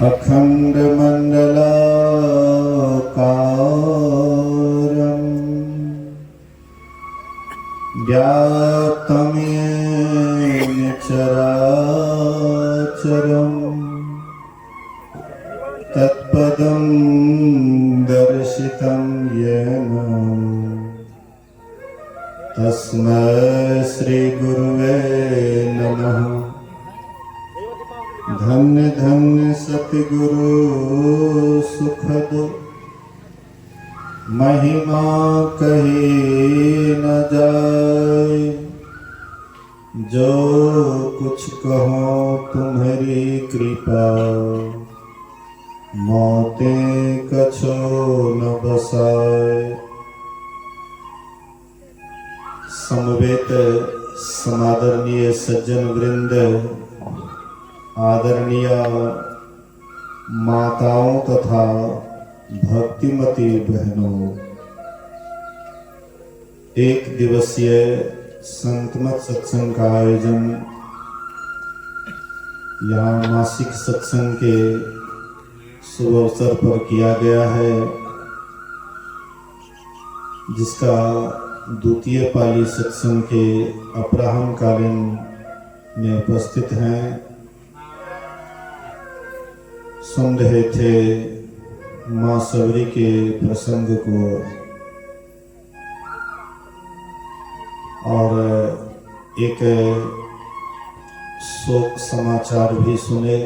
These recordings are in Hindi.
अखण्डमण्डलाकारं व्याप्तं येन चराचरं तत्पदं दर्शितं येन तस्मै श्रीगुरुवे नमः। धन्य धन्य सतगुरु सुखद महिमा कही न जाए। जो कुछ कहो तुम्हारी कृपा मौते कछो न बसाए। समवेत समादरणीय सज्जन वृंद, आदरणीय माताओं तथा भक्तिमती बहनों, एक दिवसीय संतमत सत्संग का आयोजन यहाँ मासिक सत्संग के शुभ अवसर पर किया गया है, जिसका द्वितीय पाली सत्संग के अपराह्न कालीन में उपस्थित हैं। सुन रहे थे माँ सबरी के प्रसंग को और एक शोक समाचार भी सुने।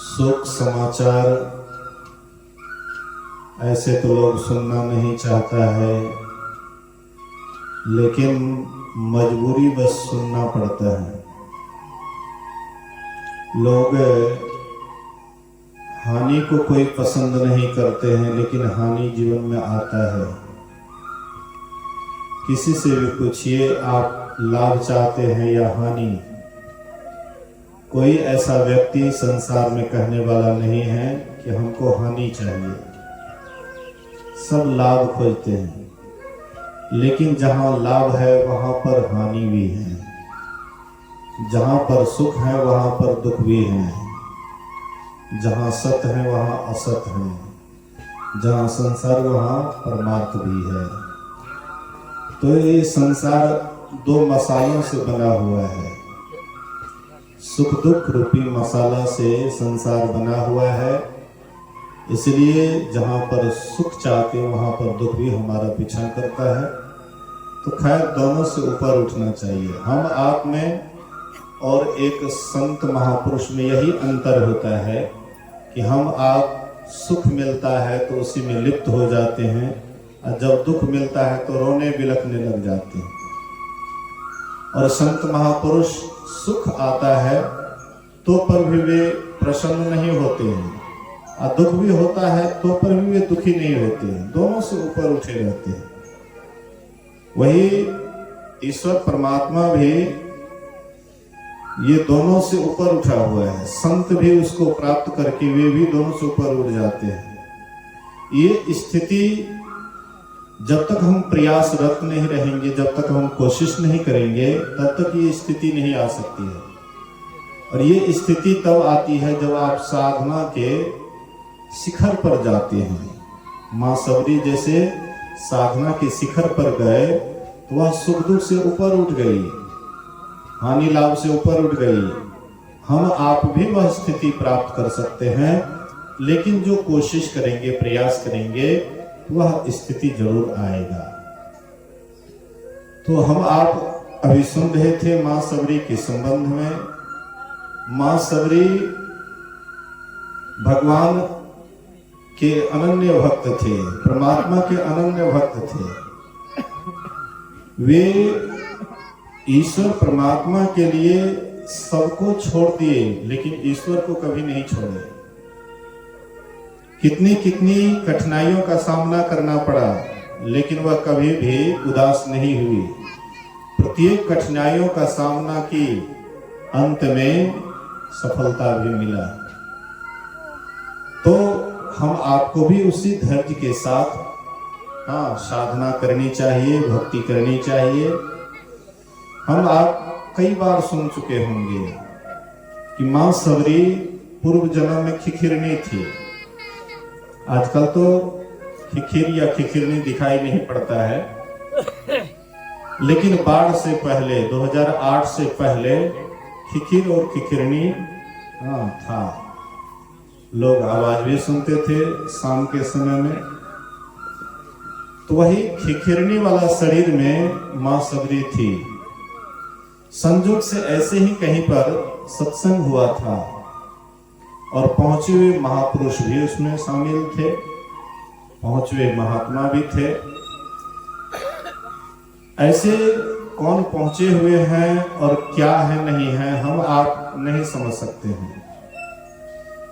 शोक समाचार ऐसे तो लोग सुनना नहीं चाहता है, लेकिन मजबूरी बस सुनना पड़ता है। लोग हानि को कोई पसंद नहीं करते हैं, लेकिन हानि जीवन में आता है। किसी से भी पूछिए, आप लाभ चाहते हैं या हानि? कोई ऐसा व्यक्ति संसार में कहने वाला नहीं है कि हमको हानि चाहिए। सब लाभ खोजते हैं, लेकिन जहाँ लाभ है वहाँ पर हानि भी है। जहाँ पर सुख है वहाँ पर दुख भी है। जहाँ सत्य है वहाँ असत है। जहाँ संसार वहाँ परमार्थ भी है। तो ये संसार दो मसालों से बना हुआ है। सुख दुख रूपी मसाला से संसार बना हुआ है। इसलिए जहाँ पर सुख चाहते हैं वहाँ पर दुख भी हमारा पीछा करता है। तो खैर, दोनों से ऊपर उठना चाहिए। हम आप में और एक संत महापुरुष में यही अंतर होता है कि हम आप सुख मिलता है तो उसी में लिप्त हो जाते हैं, और जब दुख मिलता है तो रोने बिलखने लग जाते हैं। और संत महापुरुष सुख आता है तो पर भी वे प्रसन्न नहीं होते हैं, और दुख भी होता है तो पर भी वे दुखी नहीं होते हैं। दोनों से ऊपर उठे रहते हैं। वही ईश्वर परमात्मा भी ये दोनों से ऊपर उठा हुआ है। संत भी उसको प्राप्त करके वे भी दोनों से ऊपर उठ जाते हैं। ये स्थिति जब तक हम प्रयासरत नहीं रहेंगे, जब तक हम कोशिश नहीं करेंगे, तब तक ये स्थिति नहीं आ सकती है। और ये स्थिति तब आती है जब आप साधना के शिखर पर जाते हैं। माँ सबरी जैसे साधना के शिखर पर गए तो वह सुख दुख से ऊपर उठ गई, हानि लाभ से ऊपर उठ गई। हम आप भी वह स्थिति प्राप्त कर सकते हैं, लेकिन जो कोशिश करेंगे, प्रयास करेंगे, वह स्थिति जरूर आएगा। तो हम आप अभी सुन रहे थे माँ सबरी के संबंध में। माँ सबरी भगवान के अनन्य भक्त थे, परमात्मा के अनन्य भक्त थे। वे ईश्वर परमात्मा के लिए सबको छोड़ दिए, लेकिन ईश्वर को कभी नहीं छोड़े। कितनी कितनी कठिनाइयों का सामना करना पड़ा, लेकिन वह कभी भी उदास नहीं हुई। प्रत्येक कठिनाइयों का सामना की, अंत में सफलता भी मिला। तो हम आपको भी उसी धैर्य के साथ साधना करनी चाहिए, भक्ति करनी चाहिए। हम आप कई बार सुन चुके होंगे कि मां सबरी पूर्व जन्म में खिखिरनी थी। आजकल तो खिखिर या खिखिरनी दिखाई नहीं पड़ता है, लेकिन बाढ़ से पहले 2008 से पहले खिखिर और खिखिरनी था। लोग आवाज भी सुनते थे शाम के समय में। तो वही खिखिरनी वाला शरीर में मां सबरी थी। संजोग से ऐसे ही कहीं पर सत्संग हुआ था और पहुंचे हुए महापुरुष भी उसमें शामिल थे, पहुंचे हुए महात्मा भी थे। ऐसे कौन पहुंचे हुए हैं और क्या है नहीं है हम आप नहीं समझ सकते हैं।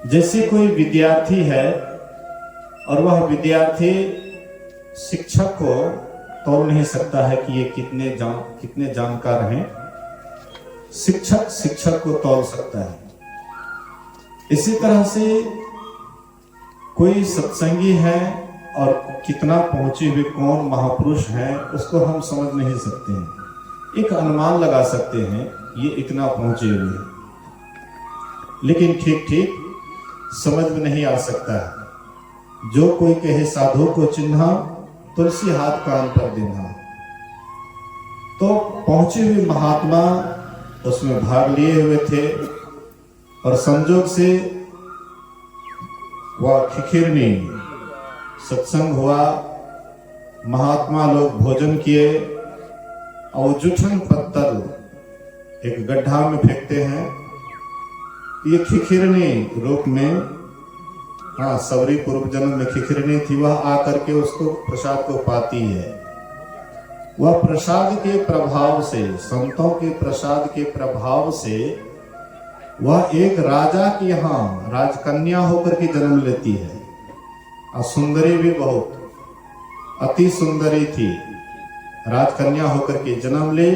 जैसे कोई विद्यार्थी है और वह विद्यार्थी शिक्षक को तोल नहीं सकता है कि ये कितने जानकार हैं, शिक्षक को तोल सकता है। इसी तरह से कोई सत्संगी है और कितना पहुंचे हुए कौन महापुरुष हैं उसको हम समझ नहीं सकते हैं। एक अनुमान लगा सकते हैं ये इतना पहुंचे हुए हैं, लेकिन ठीक समझ में नहीं आ सकता है। जो कोई कहे साधु को चिन्हा, तुलसी हाथ कान पर देना। तो पहुंचे हुए महात्मा उसमें भाग लिए हुए थे और संजोग से वह खिखिरनी सत्संग हुआ, महात्मा लोग भोजन किए और जुठन पत्तल एक गड्ढा में फेंकते हैं। ये खिखिरनी रूप में सबरी पूर्व जन्म में खिखिरनी थी, वह आकर के उसको प्रसाद को पाती है। वह प्रसाद के प्रभाव से, संतों के प्रसाद के प्रभाव से वह एक राजा की यहाँ राजकन्या होकर के जन्म लेती है। और सुंदरी भी बहुत, अति सुंदरी थी। राजकन्या होकर के जन्म ले।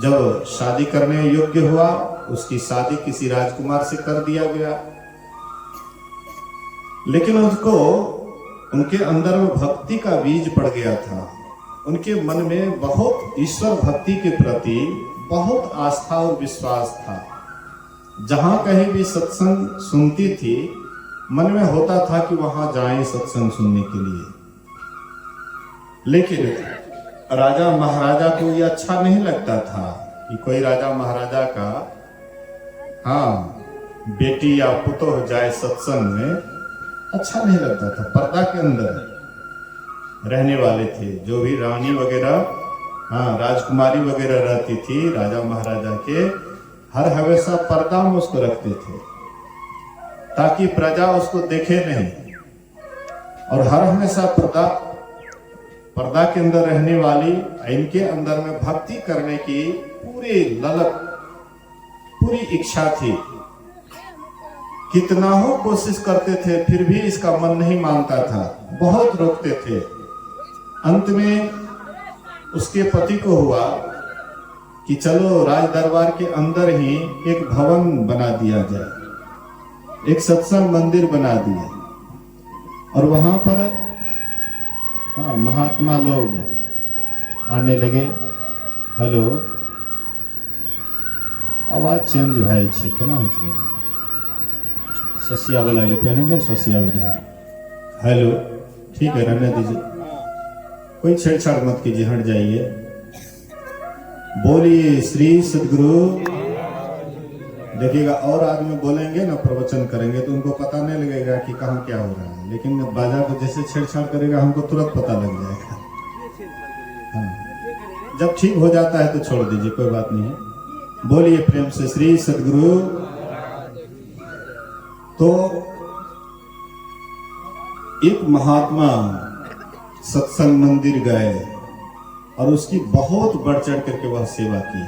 जब शादी करने योग्य हुआ, उसकी शादी किसी राजकुमार से कर दिया गया, लेकिन उसको उनके अंदर में भक्ति का बीज पड़ गया था। उनके मन में बहुत ईश्वर भक्ति के प्रति बहुत आस्था और विश्वास था। जहां कहीं भी सत्संग सुनती थी, मन में होता था कि वहां जाएं सत्संग सुनने के लिए। लेकिन राजा महाराजा को यह अच्छा नहीं लगता था कि कोई राजा महाराजा का बेटी या पुत्र जाए सत्संग में, अच्छा नहीं लगता था। पर्दा के अंदर रहने वाले थे, जो भी रानी वगैरह, राजकुमारी वगैरह रहती थी राजा महाराजा के, हर हमेशा पर्दा में उसको रखते थे ताकि प्रजा उसको देखे नहीं। और हर हमेशा पर्दा के अंदर रहने वाली, इनके अंदर में भक्ति करने की पूरी ललक, पूरी इच्छा थी। कितना हो कोशिश करते थे, फिर भी इसका मन नहीं मानता था, बहुत रोकते थे। अंत में उसके पति को हुआ कि चलो राज दरबार के अंदर ही एक भवन बना दिया जाए, एक सत्संग मंदिर बना दिया। और वहां पर महात्मा लोग आने लगे। हेलो, आवाज चेंज भाई छे, केना होय छे? ससिया वाला ले पहने, ससिया वाला। हेलो, ठीक है, रहने दीजिए, कोई छेड़छाड़ मत कीजिए, हट जाइए। बोलिए श्री सद्गुरु। देखिएगा, और आदमी बोलेंगे ना, प्रवचन करेंगे तो उनको पता नहीं लगेगा कि कहाँ क्या हो रहा है, लेकिन बाजा को जैसे छेड़छाड़ करेगा हमको तुरंत पता लग जाएगा। जब ठीक हो जाता है तो छोड़ दीजिए, कोई बात नहीं है। बोलिए प्रेम से श्री सद्गुरु। तो एक महात्मा सत्संग मंदिर गए और उसकी बहुत बढ़ चढ़ करके वह सेवा की,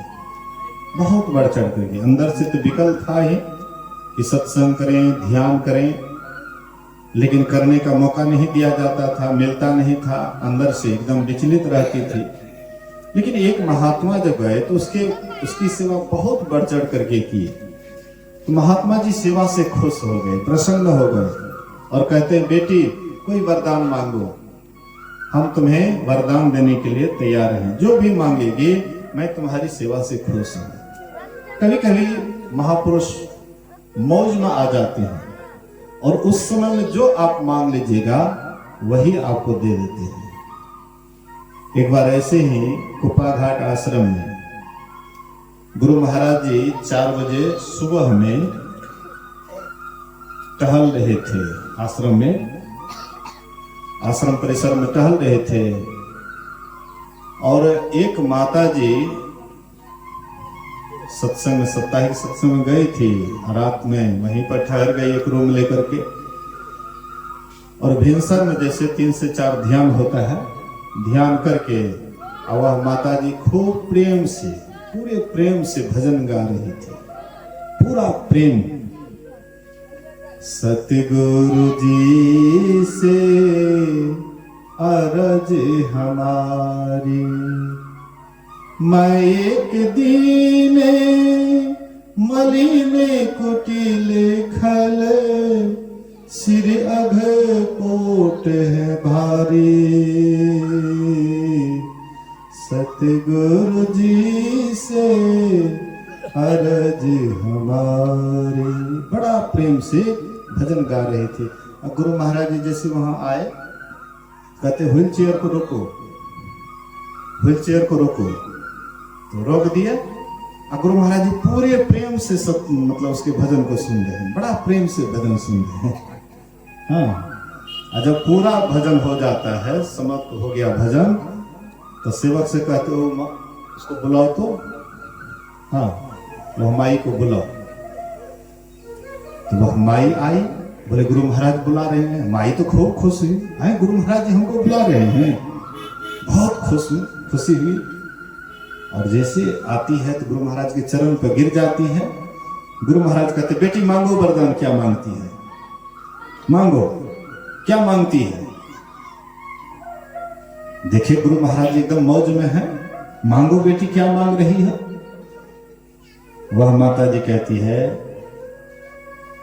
बहुत बढ़ चढ़ करके। अंदर से तो विकल था ही कि सत्संग करें, ध्यान करें, लेकिन करने का मौका नहीं दिया जाता था, मिलता नहीं था, अंदर से एकदम विचलित रहती थी। लेकिन एक महात्मा जब गए तो उसकी सेवा बहुत बढ़ चढ़ करके की। तो महात्मा जी सेवा से खुश हो गए, प्रसन्न हो गए और कहते हैं, बेटी कोई वरदान मांगो, हम तुम्हें वरदान देने के लिए तैयार हैं, जो भी मांगेगी मैं तुम्हारी सेवा से खुश हूं। कभी कभी महापुरुष मौज में आ जाते हैं और उस समय में जो आप मांग लीजिएगा वही आपको दे देते हैं। एक बार ऐसे ही कुप्पा घाट आश्रम में गुरु महाराज जी 4 बजे सुबह में टहल रहे थे। आश्रम परिसर में टहल रहे थे और एक माता जी सत्संग में, साप्ताहिक सत्संग में गई थी। रात में वहीं पर ठहर गई एक रूम लेकर के, और भिनसर में जैसे 3 से 4 ध्यान होता है, ध्यान करके और वह माता जी खूब प्रेम से, पूरे प्रेम से भजन गा रही थी, पूरा प्रेम। सतगुरु जी से अरज हमारी, मैं एक दीने मलिने कुटिल खल, सिर अघ कोट है भारी। सतगुरु जी से अरज हमारी, बड़ा प्रेम से भजन गा रहे थे। और गुरु महाराज जी जैसे वहां आए, कहते व्हील चेयर को रोको, व्हील चेयर को रोको, तो रोक दिया। और गुरु महाराज जी पूरे प्रेम से सब मतलब उसके भजन को सुन रहे हैं, बड़ा प्रेम से भजन सुन रहे हैं। हाँ, और जब पूरा भजन हो जाता है, समाप्त हो गया भजन, तो सेवक से कहते हो उसको बुलाओ तो, हाँ वह माई को बुलाओ। तो वह माई आई, बोले गुरु महाराज बुला रहे हैं। माई तो खूब खुश हुई, हैं गुरु महाराज जी हमको बुला रहे हैं, बहुत खुशी हुई। और जैसे आती है तो गुरु महाराज के चरण पर गिर जाती है। गुरु महाराज कहते बेटी मांगो वरदान, क्या मांगती है, मांगो क्या मांगती है। देखिए गुरु महाराज जी एकदम मौज में है, मांगो बेटी क्या मांग रही है। वह माता जी कहती है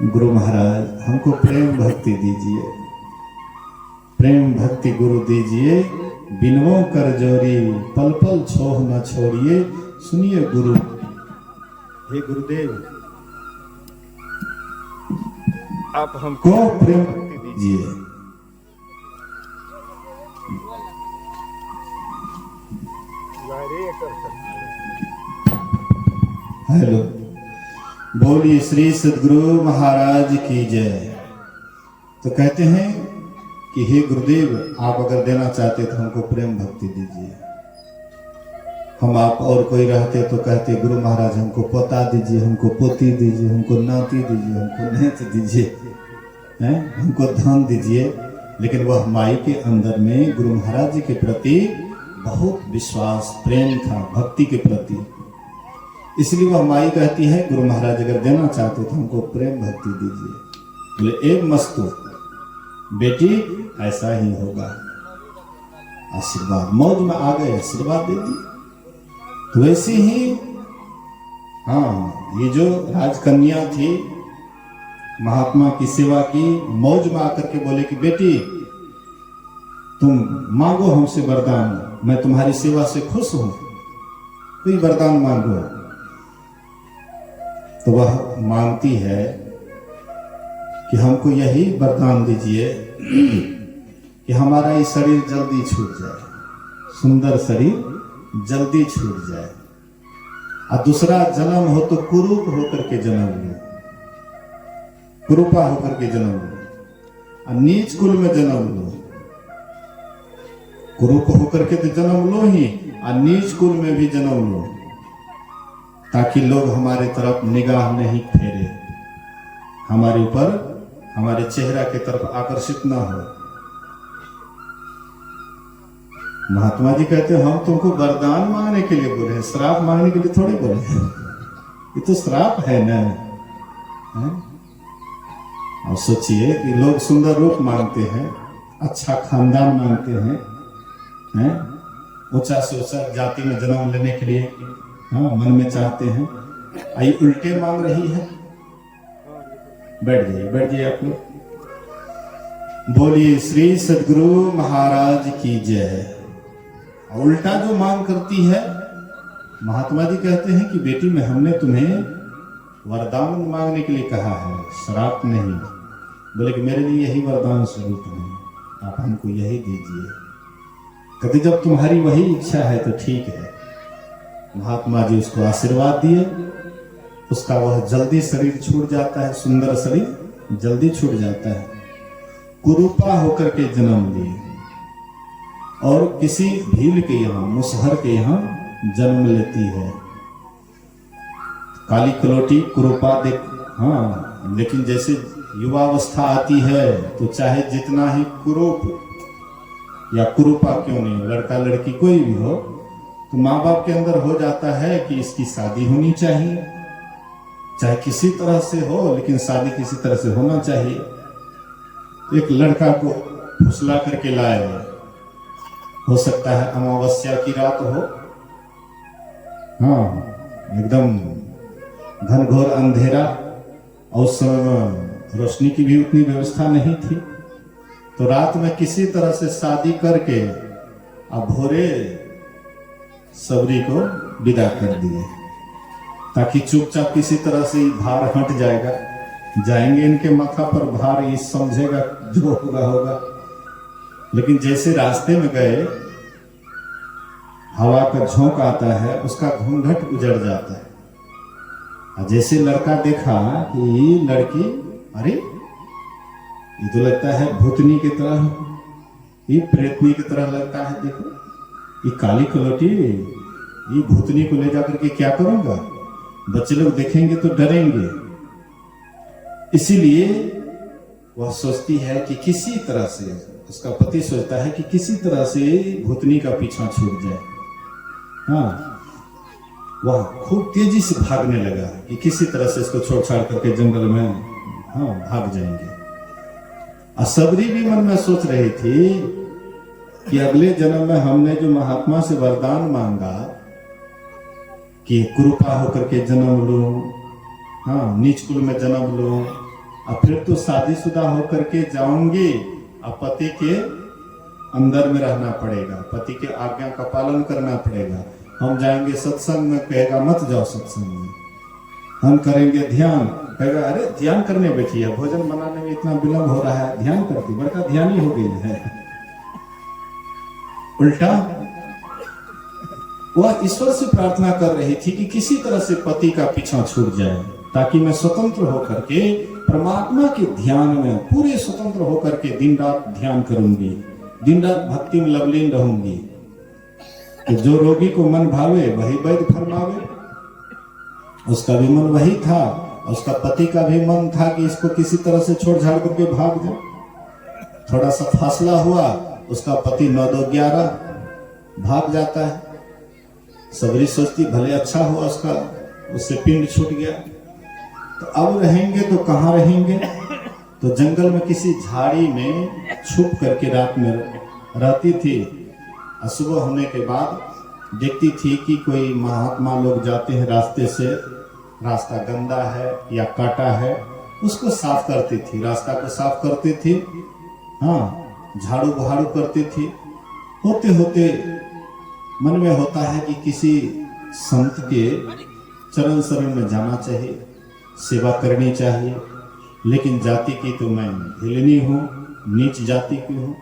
गुरु महाराज हमको प्रेम भक्ति दीजिए, प्रेम भक्ति गुरु दीजिए, बिनवों कर जोरी, पल पल छोह न छोड़िए, सुनिए गुरु। हे गुरुदेव आप हमको प्रेम भक्ति दीजिए। हेलो, बोलिए श्री सद्गुरु महाराज की जय। तो कहते हैं कि हे गुरुदेव आप अगर देना चाहते तो हमको प्रेम भक्ति दीजिए। हम आप और कोई रहते तो कहते गुरु महाराज हमको पोता दीजिए, हमको पोती दीजिए, हमको नाती दीजिए, हमको नेत दीजिए, हैं हमको धन दीजिए। लेकिन वह माई के अंदर में गुरु महाराज जी के प्रति बहुत विश्वास, प्रेम था, भक्ति के प्रति। इसलिए वह माई कहती है गुरु महाराज अगर देना चाहते तो हमको प्रेम भक्ति दीजिए। बोले एक मस्तु बेटी ऐसा ही होगा। आशीर्वाद, मौज में आ गए, आशीर्वाद दे दी। तो वैसे ही हाँ, ये जो राजकन्या थी महात्मा की सेवा की, मौज में आकर के बोले कि बेटी तुम मांगो हमसे वरदान, मैं तुम्हारी सेवा से खुश हूं, कोई वरदान मांगो। तो वह मांगती है कि हमको यही वरदान दीजिए कि हमारा ये शरीर जल्दी छूट जाए, सुंदर शरीर जल्दी छूट जाए, और दूसरा जन्म हो तो कुरूप होकर के जन्म लो, कुरूपा होकर के जन्म लो, और नीच कुल में जन्म लो। कुरूप होकर के तो जन्म लो ही, और नीच कुल में भी जन्म लो, ताकि लोग हमारे तरफ निगाह नहीं फेरे, हमारे ऊपर, हमारे चेहरा की तरफ आकर्षित ना हो। महात्मा जी कहते हैं हम तुमको वरदान मांगने के लिए बोले हैं, श्राप मांगने के लिए थोड़े बोले हैं। ये तो श्राप है ना। और सोचिए कि लोग सुंदर रूप मांगते हैं, अच्छा खानदान मांगते हैं, ऊंचा से ऊंचा जाति में जन्म लेने के लिए हाँ मन में चाहते हैं। आई उल्टे मांग रही है। बैठ जाइए आप लोग। बोलिए श्री सद्गुरु महाराज की जय। उल्टा जो मांग करती है महात्मा जी कहते हैं कि बेटी में हमने तुम्हें वरदान मांगने के लिए कहा है, श्राप नहीं। बोले कि मेरे लिए यही वरदान स्वरूप है, आप हमको यही दीजिए। कहते जब तुम्हारी वही इच्छा है तो ठीक है। महात्मा जी उसको आशीर्वाद दिए। उसका वह जल्दी शरीर छूट जाता है, सुंदर शरीर जल्दी छूट जाता है। कुरूपा होकर के जन्म लिए और किसी भील के यहाँ, मुसहर के यहाँ जन्म लेती है। काली कलोटी कुरूपा देख, हाँ, लेकिन जैसे युवावस्था आती है तो चाहे जितना ही कुरूप या कुरूपा क्यों नहीं, लड़का लड़की कोई भी हो, तो माँ बाप के अंदर हो जाता है कि इसकी शादी होनी चाहिए, चाहे किसी तरह से हो, लेकिन शादी किसी तरह से होना चाहिए। एक लड़का को फुसला करके लाए, हो सकता है अमावस्या की रात हो, हाँ, एकदम घनघोर अंधेरा, और उस समय रोशनी की भी उतनी व्यवस्था नहीं थी, तो रात में किसी तरह से शादी करके अब भोरे सबरी को विदा कर दिए, ताकि चुपचाप किसी तरह से भार हट जाएगा, जाएंगे इनके माथा पर भार, ये समझेगा जो होगा होगा। लेकिन जैसे रास्ते में गए, हवा का झोंका आता है, उसका घूंघट उजड़ जाता है। जैसे लड़का देखा कि लड़की, अरे ये तो लगता है भूतनी की तरह, ये प्रेतनी की तरह लगता है, देखो ये काली कलोटी, ये भूतनी को ले जाकर के क्या करूंगा, बच्चे लोग देखेंगे तो डरेंगे। इसीलिए वह सोचती है कि किसी तरह से, उसका पति सोचता है कि किसी तरह से भूतनी का पीछा छूट जाए। हाँ, वह खूब तेजी से भागने लगा कि किसी तरह से इसको छोड़ छाड़ करके जंगल में, हाँ, भाग जाएंगे। सबरी भी मन में सोच रही थी कि अगले जन्म में हमने जो महात्मा से वरदान मांगा कि कुरूपा होकर के जन्म लूं, हाँ, नीच कुल में जन्म लूं, और फिर तो शादीशुदा होकर के जाऊंगी, और पति के अंदर में रहना पड़ेगा, पति के आज्ञा का पालन करना पड़ेगा। हम जाएंगे सत्संग में, कहेगा मत जाओ सत्संग में। हम करेंगे ध्यान, कहेगा अरे ध्यान करने बैठी है, भोजन बनाने में इतना विलंब हो रहा है, ध्यान करती, बड़का ध्यानी हो गई है। उल्टा वह ईश्वर से प्रार्थना कर रही थी कि किसी तरह से पति का पीछा छूट जाए, ताकि मैं स्वतंत्र होकर के परमात्मा के ध्यान में पूरे स्वतंत्र होकर के दिन रात ध्यान करूंगी, दिन रात भक्ति में लवलीन रहूंगी। कि जो रोगी को मन भावे वही वैद्य फरमावे। उसका भी मन वही था, उसका पति का भी मन था कि इसको किसी तरह से छोड़ छाड़ करके भाग जाए। थोड़ा सा फासला हुआ, उसका पति 9-2-11 भाग जाता है। सबरी सोचती भले अच्छा हुआ, उसका उससे पिंड छूट गया। तो अब रहेंगे तो कहाँ रहेंगे, तो जंगल में किसी झाड़ी में छुप करके रात में रहती थी। सुबह होने के बाद देखती थी कि कोई महात्मा लोग जाते हैं रास्ते से, रास्ता गंदा है या काटा है, उसको साफ करती थी, रास्ता को साफ करती थी, हाँ, झाड़ू बहाड़ू करती थी। होते होते मन में होता है कि किसी संत के चरण शरण में जाना चाहिए, सेवा करनी चाहिए, लेकिन जाति की तो मैं हिलनी हूँ, नीच जाति की हूँ,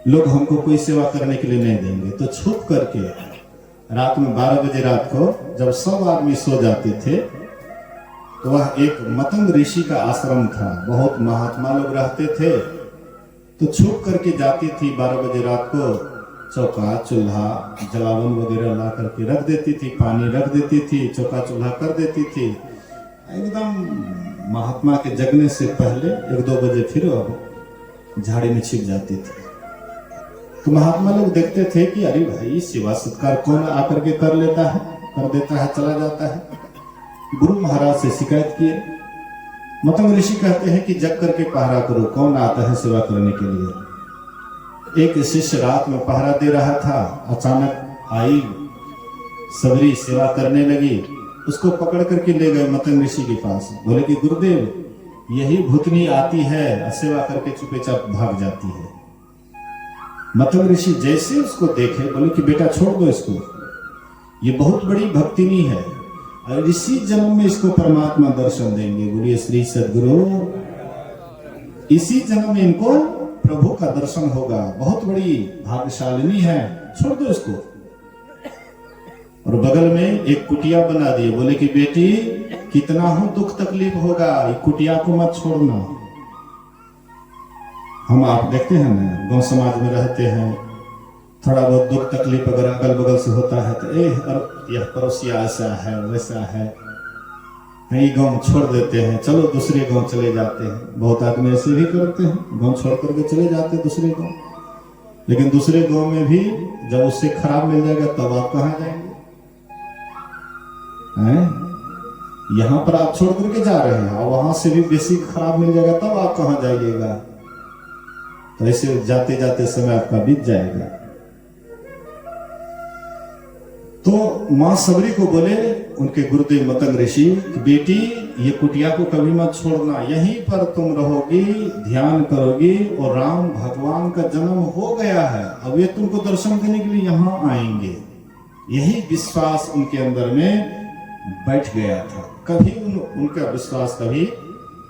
लोग हमको कोई सेवा करने के लिए नहीं देंगे। तो छुप करके रात में 12 बजे रात को जब सब आदमी सो जाते थे, तो वह एक मतंग ऋषि का आश्रम था, बहुत महात्मा लोग रहते थे। तो छुप करके जाती थी 12 बजे रात को, चौका चूल्हा जलावन वगैरह ला करके रख देती थी, पानी रख देती थी, चौका चूल्हा कर देती थी। एकदम महात्मा के जगने से पहले 1-2 बजे फिर झाड़ी में छिप जाती थी। तो महात्मा लोग देखते थे कि अरे भाई सेवा सत्कार कौन आकर के कर लेता है, कर देता है, चला जाता है। गुरु महाराज से शिकायत किए। मतंग ऋषि कहते हैं कि जग करके पहरा करो, कौन आता है सेवा करने के लिए। एक शिष्य रात में पहरा दे रहा था, अचानक आई सबरी सेवा करने लगी, उसको पकड़ करके ले गए मतंग ऋषि के पास। बोले कि गुरुदेव यही भूतनी आती है, सेवा करके चुपचाप भाग जाती है। मतंग ऋषि जैसे उसको देखे बोले कि बेटा छोड़ दो इसको, ये बहुत बड़ी भक्ति नहीं है, और इसी जन्म में इसको परमात्मा दर्शन देंगे। बोलिए श्री सद्गुरु। इसी जन्म में इनको प्रभु का दर्शन होगा। बहुत बड़ी भाग्यशालिनी है, छोड़ दो इसको। और बगल में एक कुटिया बना दिए, बोले कि बेटी कितना हो दुख तकलीफ होगा, ये कुटिया को मत छोड़ना। हम आप देखते हैं ना, गांव समाज में रहते हैं, थोड़ा बहुत दुख तकलीफ अगर अगल बगल से होता है तो यह पड़ोसिया ऐसा है वैसा है, ये गांव छोड़ देते हैं, चलो दूसरे गांव चले जाते हैं। बहुत आदमी ऐसे भी करते हैं, गांव छोड़ करके चले जाते हैं दूसरे गांव। लेकिन दूसरे गांव में भी जब उससे खराब मिल जाएगा तब आप कहाँ जाएंगे? यहां पर आप छोड़ करके जा रहे हैं और वहां से भी बेसी खराब मिल जाएगा तब आप कहाँ जाइएगा? तो ऐसे जाते जाते समय आपका बीत जाएगा। तो मां सबरी को बोले उनके गुरुदेव मतंग ऋषि, बेटी ये कुटिया को कभी मत छोड़ना, यहीं पर तुम रहोगी, ध्यान करोगी, और राम भगवान का जन्म हो गया है, अब ये तुमको दर्शन देने के लिए यहाँ आएंगे। यही विश्वास उनके अंदर में बैठ गया था। कभी उनका विश्वास कभी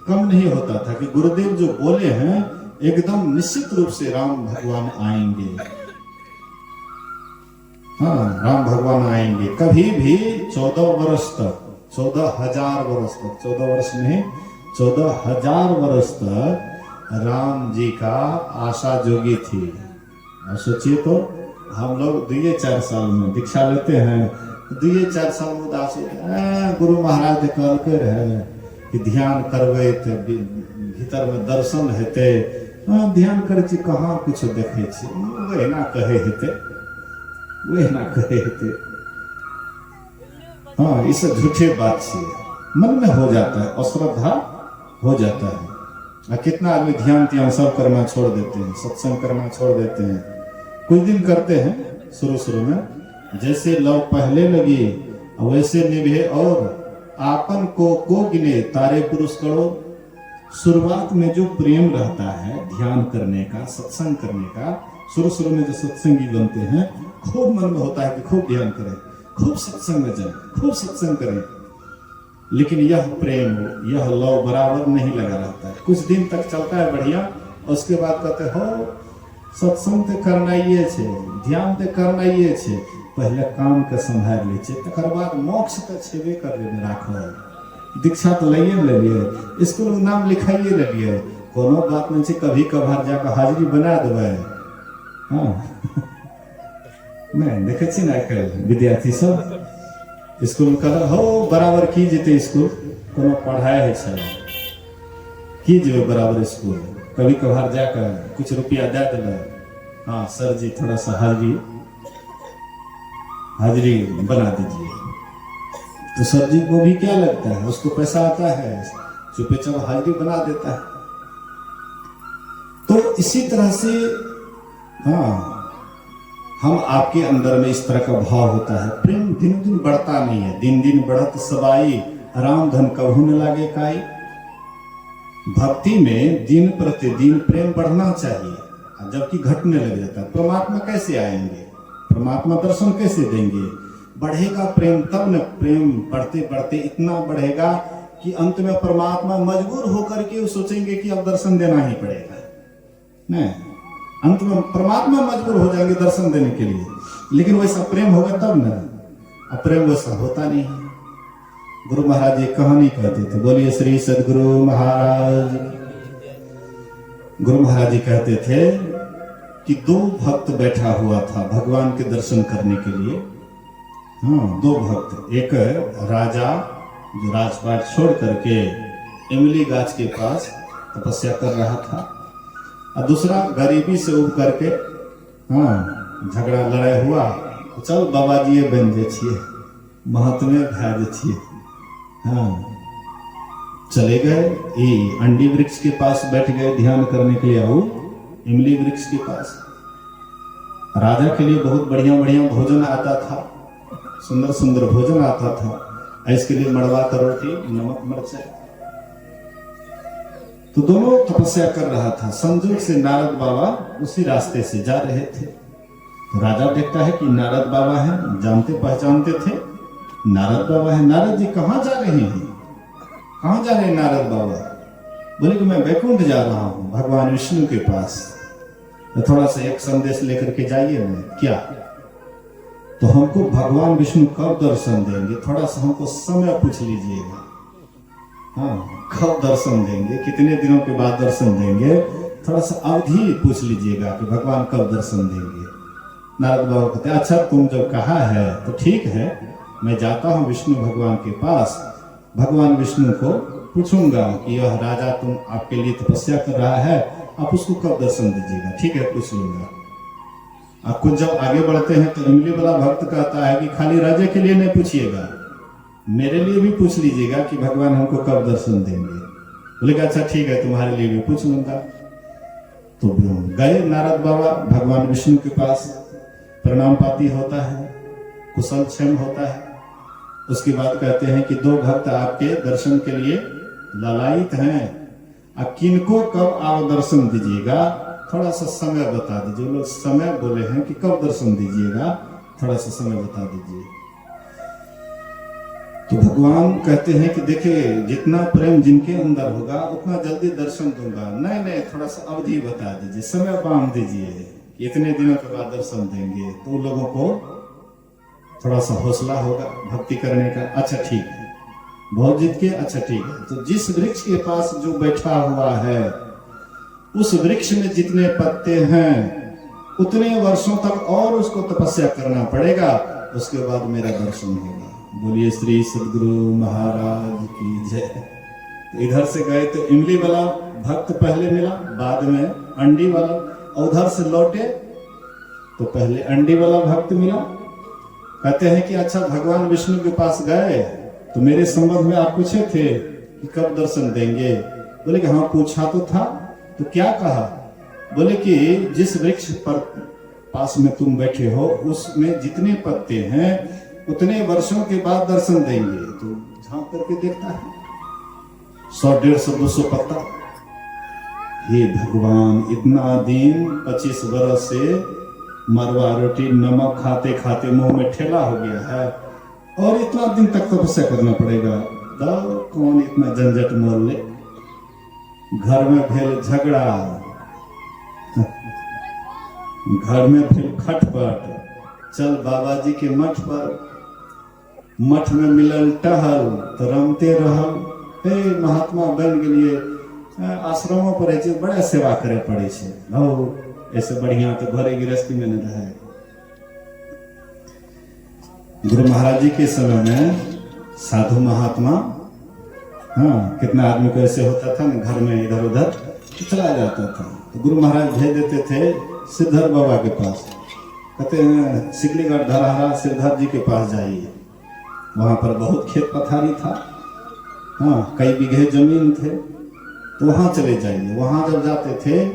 कम नहीं होता था कि गुरुदेव जो बोले हैं एकदम निश्चित रूप से राम भगवान आएंगे। हाँ, राम भगवान आएंगे। कभी भी 14 वर्ष तक, 14,000 वर्ष तक, 14 वर्ष नहीं 14,000 वर्ष तक राम जी का आशा जोगी थी। और सोचिए तो हम लोग 2-4 साल में दीक्षा लेते हैं, 2-4 साल में उदास गुरु महाराज कहल के रहे कि ध्यान करवे थे, भीतर में दर्शन हेते, ध्यान करे कहाँ कुछ देखे वही ना कहे हेते, वही ना कहे हेते। हाँ, इस झूठे बात से मन में हो जाता है, अश्रद्धा हो जाता है। कितना आदमी ध्यान सब करना छोड़ देते हैं, सत्संग करना छोड़ देते हैं। कुछ दिन करते हैं शुरू में, जैसे लव पहले लगी वैसे निभे, और आपन को गिने तारे पुरुष करो। शुरुआत में जो प्रेम रहता है ध्यान करने का, सत्संग करने का, शुरू में जो सत्संगी बनते हैं, खूब मन में होता है कि खूब ध्यान करें, खूब सत्संग में जाए, खूब सत्संग करें। लेकिन यह प्रेम, यह लव बराबर नहीं लगा रहता है। कुछ दिन तक चलता है बढ़िया, उसके बाद कहते हो सत्संग तो करना ही है, ध्यान तो करना ही है, पहले काम के संभाल लीजिए, तकर बाद मोक्ष तो छेबे कर लेने राखो। दीक्षा तो ले लिए, स्कूल में नाम लिखाइए ले लिए, कोनो बात नहीं, कभी कभार जाकर हाजिरी बना देवे। हाँ मैं देखे छी ना विद्यार्थी सब स्कूल में कलर हो बराबर की जेते, स्कूल कोनो पढ़ाई है की जेबे बराबर स्कूल, कभी कभार जाकर कुछ रुपया दे दिला, हाँ सर जी थोड़ा सा हाजिरी बना दीजिए। तो सर जी को भी क्या लगता है, उसको पैसा आता है, चुपे चाप हाजिरी बना देता है। तो इसी तरह से हाँ, हम आपके अंदर में इस तरह का भाव होता है। प्रेम दिन दिन बढ़ता नहीं है, दिन दिन बढ़त सबाई, राम धन कभू न लागे काई। भक्ति में दिन प्रतिदिन प्रेम बढ़ना चाहिए, जबकि घटने लग जाता है। परमात्मा कैसे आएंगे, परमात्मा दर्शन कैसे देंगे? बढ़ेगा प्रेम तब न, प्रेम बढ़ते बढ़ते इतना बढ़ेगा कि अंत में परमात्मा मजबूर होकर के सोचेंगे कि अब दर्शन देना ही पड़ेगा। नहीं, अंत में परमात्मा मजबूर हो जाएंगे दर्शन देने के लिए, लेकिन वैसा प्रेम होगा तब न। अब प्रेम वैसा होता नहीं है। गुरु महाराज एक कहानी कहते थे, बोलिए श्री सद्गुरु महाराज। गुरु महाराज जी कहते थे कि 2 भक्त बैठा हुआ था भगवान के दर्शन करने के लिए। हाँ, 2 भक्त, एक राजा जो राजपाट छोड़ करके इमली गाछ के पास तपस्या कर रहा था, और दूसरा गरीबी से उब करके, हाँ झगड़ा लड़ाई हुआ, चल बाबा जी बन जाइए, महात्मे भै जाइए। हाँ, चले गए, ये अंडी वृक्ष के पास बैठ गए ध्यान करने के लिए। आओ इमली वृक्ष के पास। राजा के लिए बहुत बढ़िया बढ़िया भोजन आता था, सुंदर सुंदर भोजन आता था। इसके लिए मड़वा का रोटी, नमक मिर्च। तो दोनों तपस्या कर रहा था। संजोग से नारद बाबा उसी रास्ते से जा रहे थे। राजा देखता है कि नारद बाबा हैं, जानते पहचानते थे, नारद बाबा हैं। नारद जी कहाँ जा रहे हैं? कहाँ जा रहे हैं नारद बाबा? बोले कि मैं वैकुंठ जा रहा हूँ भगवान विष्णु के पास, तो थोड़ा सा एक संदेश लेकर के जाइए ना। क्या? तो हमको भगवान विष्णु कब दर्शन देंगे? थोड़ा सा हमको समय पूछ लीजिएगा। हाँ, कब दर्शन देंगे, कितने दिनों के बाद दर्शन देंगे, थोड़ा सा अवधि पूछ लीजिएगा कि भगवान कब दर्शन देंगे। नारद बाबा कहते अच्छा तुम जब कहा है तो ठीक है, मैं जाता हूँ विष्णु भगवान के पास, भगवान विष्णु को पूछूंगा कि यह राजा तुम आपके लिए तपस्या कर रहा है, आप उसको कब दर्शन दीजिएगा। ठीक है, पूछ लूंगा। आपको जब आगे बढ़ते हैं तो इमली वाला भक्त कहता है कि खाली राजा के लिए नहीं पूछिएगा, मेरे लिए भी पूछ लीजिएगा कि भगवान हमको कब दर्शन देंगे। बोले अच्छा ठीक है, तुम्हारे लिए भी पूछ लूंगा। तो गए नारद बाबा भगवान विष्णु के पास, प्रणाम पाती होता है, कुशल क्षेम होता है। उसके बाद कहते हैं कि दो भक्त आपके दर्शन के लिए लालायित हैं, आप किनको कब आप दर्शन दीजिएगा, थोड़ा सा समय बता दीजिए। लोग समय बोले हैं कि कब दर्शन दीजिएगा, थोड़ा सा समय बता दीजिए। तो भगवान कहते हैं कि देखिए जितना प्रेम जिनके अंदर होगा उतना जल्दी दर्शन दूंगा। नहीं नहीं, थोड़ा सा अवधि बता दीजिए, समय बांध दीजिए, इतने दिनों के बाद दर्शन देंगे। तो लोगों को थोड़ा सा हौसला होगा भक्ति करने का। अच्छा ठीक है, बहुत जीत के, अच्छा ठीक है। तो जिस वृक्ष के पास जो बैठा हुआ है, उस वृक्ष में जितने पत्ते हैं उतने वर्षों तक और उसको तपस्या करना पड़ेगा, उसके बाद मेरा दर्शन होगा। बोलिए श्री सद्गुरु महाराज की जय। तो इधर से गए तो इमली वाला भक्त पहले मिला, बाद में अंडी वाला, और उधर से लौटे तो पहले अंडी वाला भक्त मिला। कहते हैं कि अच्छा भगवान विष्णु के पास गए तो मेरे संबंध में आप पूछे थे कि कब दर्शन देंगे। बोले कि हाँ पूछा तो था। तो क्या कहा? बोले कि जिस वृक्ष पर पास में तुम बैठे हो उसमें जितने पत्ते हैं उतने वर्षों के बाद दर्शन देंगे। तो झांक करके देखता है 100, 150, 200 पत्ता। हे भगवान, इतना दिन 25 वर्ष से मरवा रोटी नमक खाते खाते मुंह में ठेला हो गया है और इतना दिन तक तपस्या करना पड़ेगा। कौन इतना झंझट मोल ले। घर में भेल झगड़ा, घर में भेल खटपट, चल बाबा जी के मठ पर, मठ में मिलल टहल तो रमते रहल। हे महात्मा बन गेलिए, आश्रमों पर ऐसे बड़ा सेवा करे पड़े छे। ऐसे बढ़िया तो घरे गृहस्थी में न रहे। गुरु महाराज जी के समय में साधु महात्मा, हाँ कितना आदमी को ऐसे होता था ना, घर में इधर उधर चला जाता था। तो गुरु महाराज भेज देते थे सिद्धर बाबा के पास। कहते हैं सिकलीगढ़ धराहरा सिद्धर जी के पास जाइए, वहां पर बहुत खेत पथारी था, हाँ कई बीघे जमीन थे, तो वहां चले जाइए। वहां जब जाते थे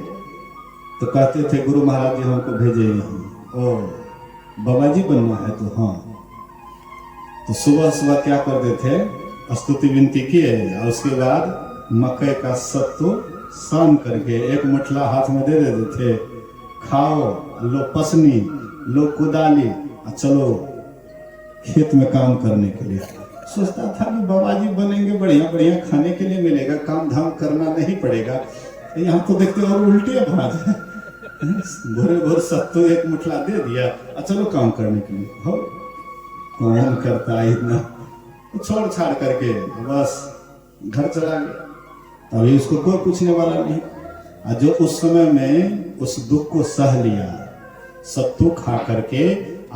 तो कहते थे गुरु महाराज जी हमको भेजे हैं। ओ बाबा जी बनना है? तो हाँ। तो सुबह सुबह क्या करते थे, स्तुति विनती किए और उसके बाद मकई का सत्तू सान करके एक मुठला हाथ में दे देते थे, खाओ, लो पसनी, लो कुदाली, चलो खेत में काम करने के लिए। सोचता था कि बाबा जी बनेंगे, बढ़िया बढ़िया खाने के लिए मिलेगा, काम धाम करना नहीं पड़ेगा। यहाँ तो देखते और उल्टे बात है, भोरे भोर सत्तू एक मुठला दे दिया, चलो काम करने के लिए। हो कौन करता है इतना? छोड़ छाड़ करके बस घर चला गया। अभी उसको कोई पूछने वाला नहीं। जो उस समय में उस दुख को सह लिया, सत्तू खा करके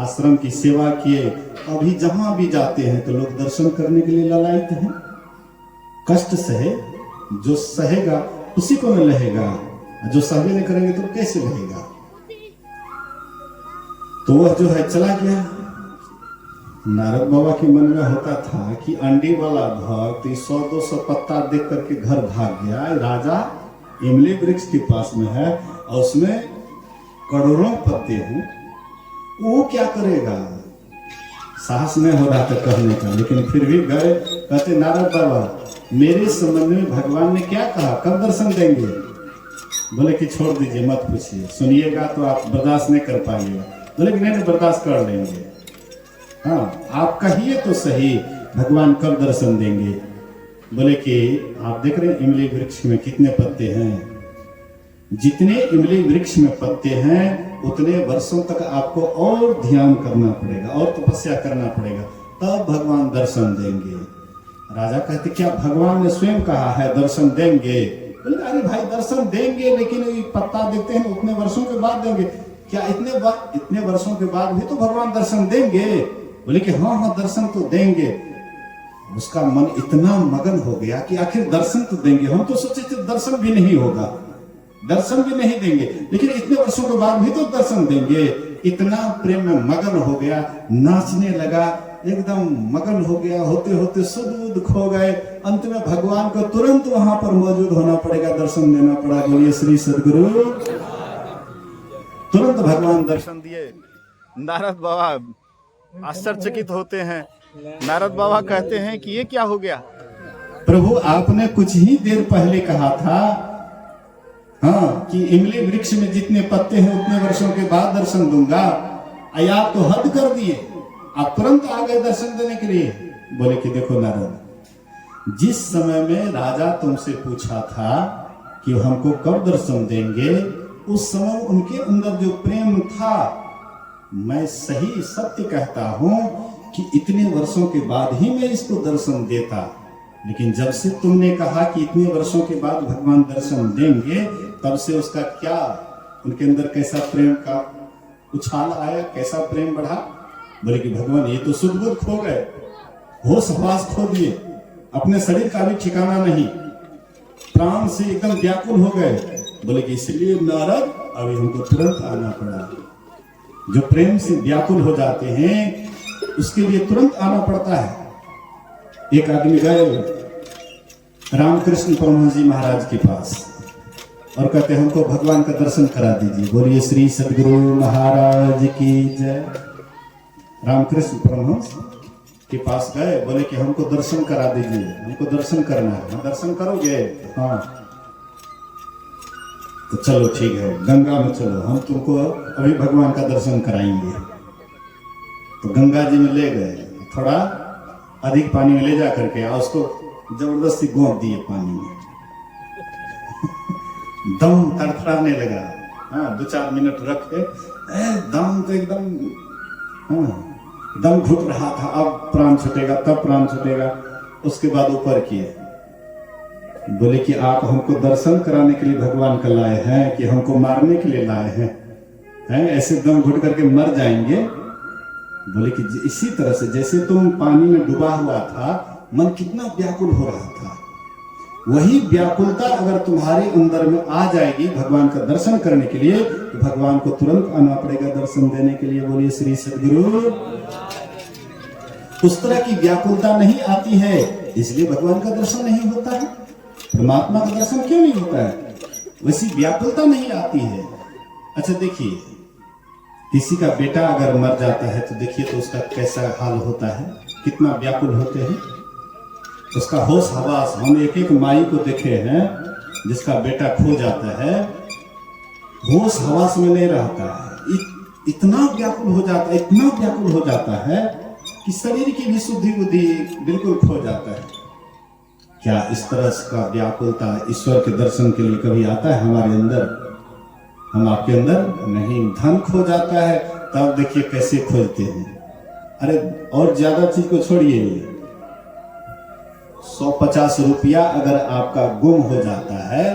आश्रम की सेवा किए। अभी जहां भी जाते हैं तो लोग दर्शन करने के लिए लालायित हैं। कष्ट सहे, जो सहेगा उसी को न लहेगा, जो सहबे नहीं करेंगे तो कैसे लहेगा। तो वह जो है चला गया। नारद बाबा के मन में होता था कि अंडी वाला भक्त 100-200 पत्ता देख करके घर भाग गया, राजा इमली वृक्ष के पास में है और उसमें करोड़ों पत्ते हैं, वो क्या करेगा। साहस नहीं हो रहा था कहने का, लेकिन फिर भी गए। कहते नारद बाबा मेरे संबंध में भगवान ने क्या कहा, कब दर्शन देंगे। बोले कि छोड़ दीजिए, मत पूछिए, सुनिएगा तो आप बर्दाश्त नहीं कर पाइएगा। बोले कि नहीं बर्दाश्त कर लेंगे। हाँ, आप कहिए तो सही, भगवान कब दर्शन देंगे? बोले कि आप देख रहे हैं इमली वृक्ष में कितने पत्ते हैं, जितने इमली वृक्ष में पत्ते हैं उतने वर्षों तक आपको और ध्यान करना पड़ेगा और तपस्या करना पड़ेगा, तब भगवान दर्शन देंगे। राजा कहते क्या भगवान ने स्वयं कहा है दर्शन देंगे? बोले अरे भाई दर्शन देंगे, लेकिन पत्ता देखते हैं उतने वर्षों के बाद देंगे। क्या इतने वर्षों के बाद भी तो भगवान दर्शन देंगे? बोले कि हाँ हाँ दर्शन तो देंगे। उसका मन इतना मगन हो गया कि आखिर दर्शन तो देंगे, हम तो सोचे थे दर्शन भी नहीं होगा, दर्शन भी नहीं देंगे, लेकिन इतने वर्षों के बाद भी तो दर्शन देंगे। इतना प्रेम में मगन हो गया, नाचने लगा, एकदम मगन हो गया, होते होते सुध बुध खो गए। अंत में भगवान को तुरंत वहां पर मौजूद होना पड़ेगा, दर्शन देना पड़ा। बोलिए श्री सदगुरु। तुरंत भगवान दर्शन दिए। नारद बाबा आश्चर्यचकित होते हैं। नारद बाबा कहते हैं कि ये क्या हो गया? प्रभु आपने कुछ ही देर पहले कहा था हाँ कि इमली वृक्ष में जितने पत्ते हैं उतने वर्षों के बाद दर्शन दूंगा। आप तो हद कर दिए, आप तुरंत आ गए दर्शन देने के लिए। बोले कि देखो नारद, जिस समय में राजा तुमसे पूछा था कि हमको कब दर्शन देंगे, उस समय उनके अंदर जो प्रेम था, मैं सही सत्य कहता हूं कि इतने वर्षों के बाद ही मैं इसको दर्शन देता। लेकिन जब से तुमने कहा कि इतने वर्षों के बाद भगवान दर्शन देंगे, तब से उसका क्या उनके अंदर कैसा प्रेम का उछाल आया, कैसा प्रेम बढ़ा। बोले कि भगवान ये तो सुध बुध खो गए, होश हवास खो दिए, अपने शरीर का भी ठिकाना नहीं, प्राण से एकदम व्याकुल हो गए। बोले कि इसलिए नारद अभी हमको तुरंत आना पड़ा। जो प्रेम से व्याकुल हो जाते हैं उसके लिए तुरंत आना पड़ता है। एक आदमी गए रामकृष्ण परमहंस जी महाराज के पास और कहते हमको भगवान का दर्शन करा दीजिए। बोलिए श्री सदगुरु महाराज की जय। रामकृष्ण परमहंस के पास गए, बोले कि हमको दर्शन करा दीजिए, हमको दर्शन करना है। दर्शन करोगे? हाँ। तो चलो ठीक है, गंगा में चलो, हम तुमको अभी भगवान का दर्शन कराएंगे। तो गंगा जी में ले गए, थोड़ा अधिक पानी में ले जा करके उसको जबरदस्ती गोंद दिए पानी में। दम तड़फड़ाने लगा। हाँ, 2-4 मिनट रखे, दम तो एकदम दम घुट रहा था। अब प्राण छूटेगा, तब प्राण छूटेगा। उसके बाद ऊपर किए, बोले कि आप हमको दर्शन कराने के लिए भगवान का लाए हैं कि हमको मारने के लिए लाए हैं? ऐसे दम घुट करके मर जाएंगे। बोले कि इसी तरह से जैसे तुम पानी में डूबा हुआ था, मन कितना व्याकुल हो रहा था, वही व्याकुलता अगर तुम्हारे अंदर में आ जाएगी भगवान का दर्शन करने के लिए, तो भगवान को तुरंत आना पड़ेगा दर्शन देने के लिए। बोलिए श्री सदगुरु। उस तरह की व्याकुलता नहीं आती है, इसलिए भगवान का दर्शन नहीं होता है। परमात्मा का दर्शन क्यों नहीं होता है? वैसी व्याकुलता नहीं आती है। अच्छा देखिए, किसी का बेटा अगर मर जाता है तो देखिए तो उसका कैसा हाल होता है, कितना व्याकुल होते हैं, उसका होश हवास। हम एक माई को देखे हैं जिसका बेटा खो जाता है, होश हवास में नहीं रहता है, इतना व्याकुल हो जाता है, इतना व्याकुल हो जाता है कि शरीर की भी शुद्धि बुद्धि बिल्कुल खो जाता है। क्या इस तरह का व्याकुलता ईश्वर के दर्शन के लिए कभी आता है हमारे अंदर? हम आपके अंदर नहीं। धन खो जाता है तब देखिए कैसे खोजते हैं। अरे और ज्यादा चीज को छोड़िए, 150 रुपया अगर आपका गुम हो जाता है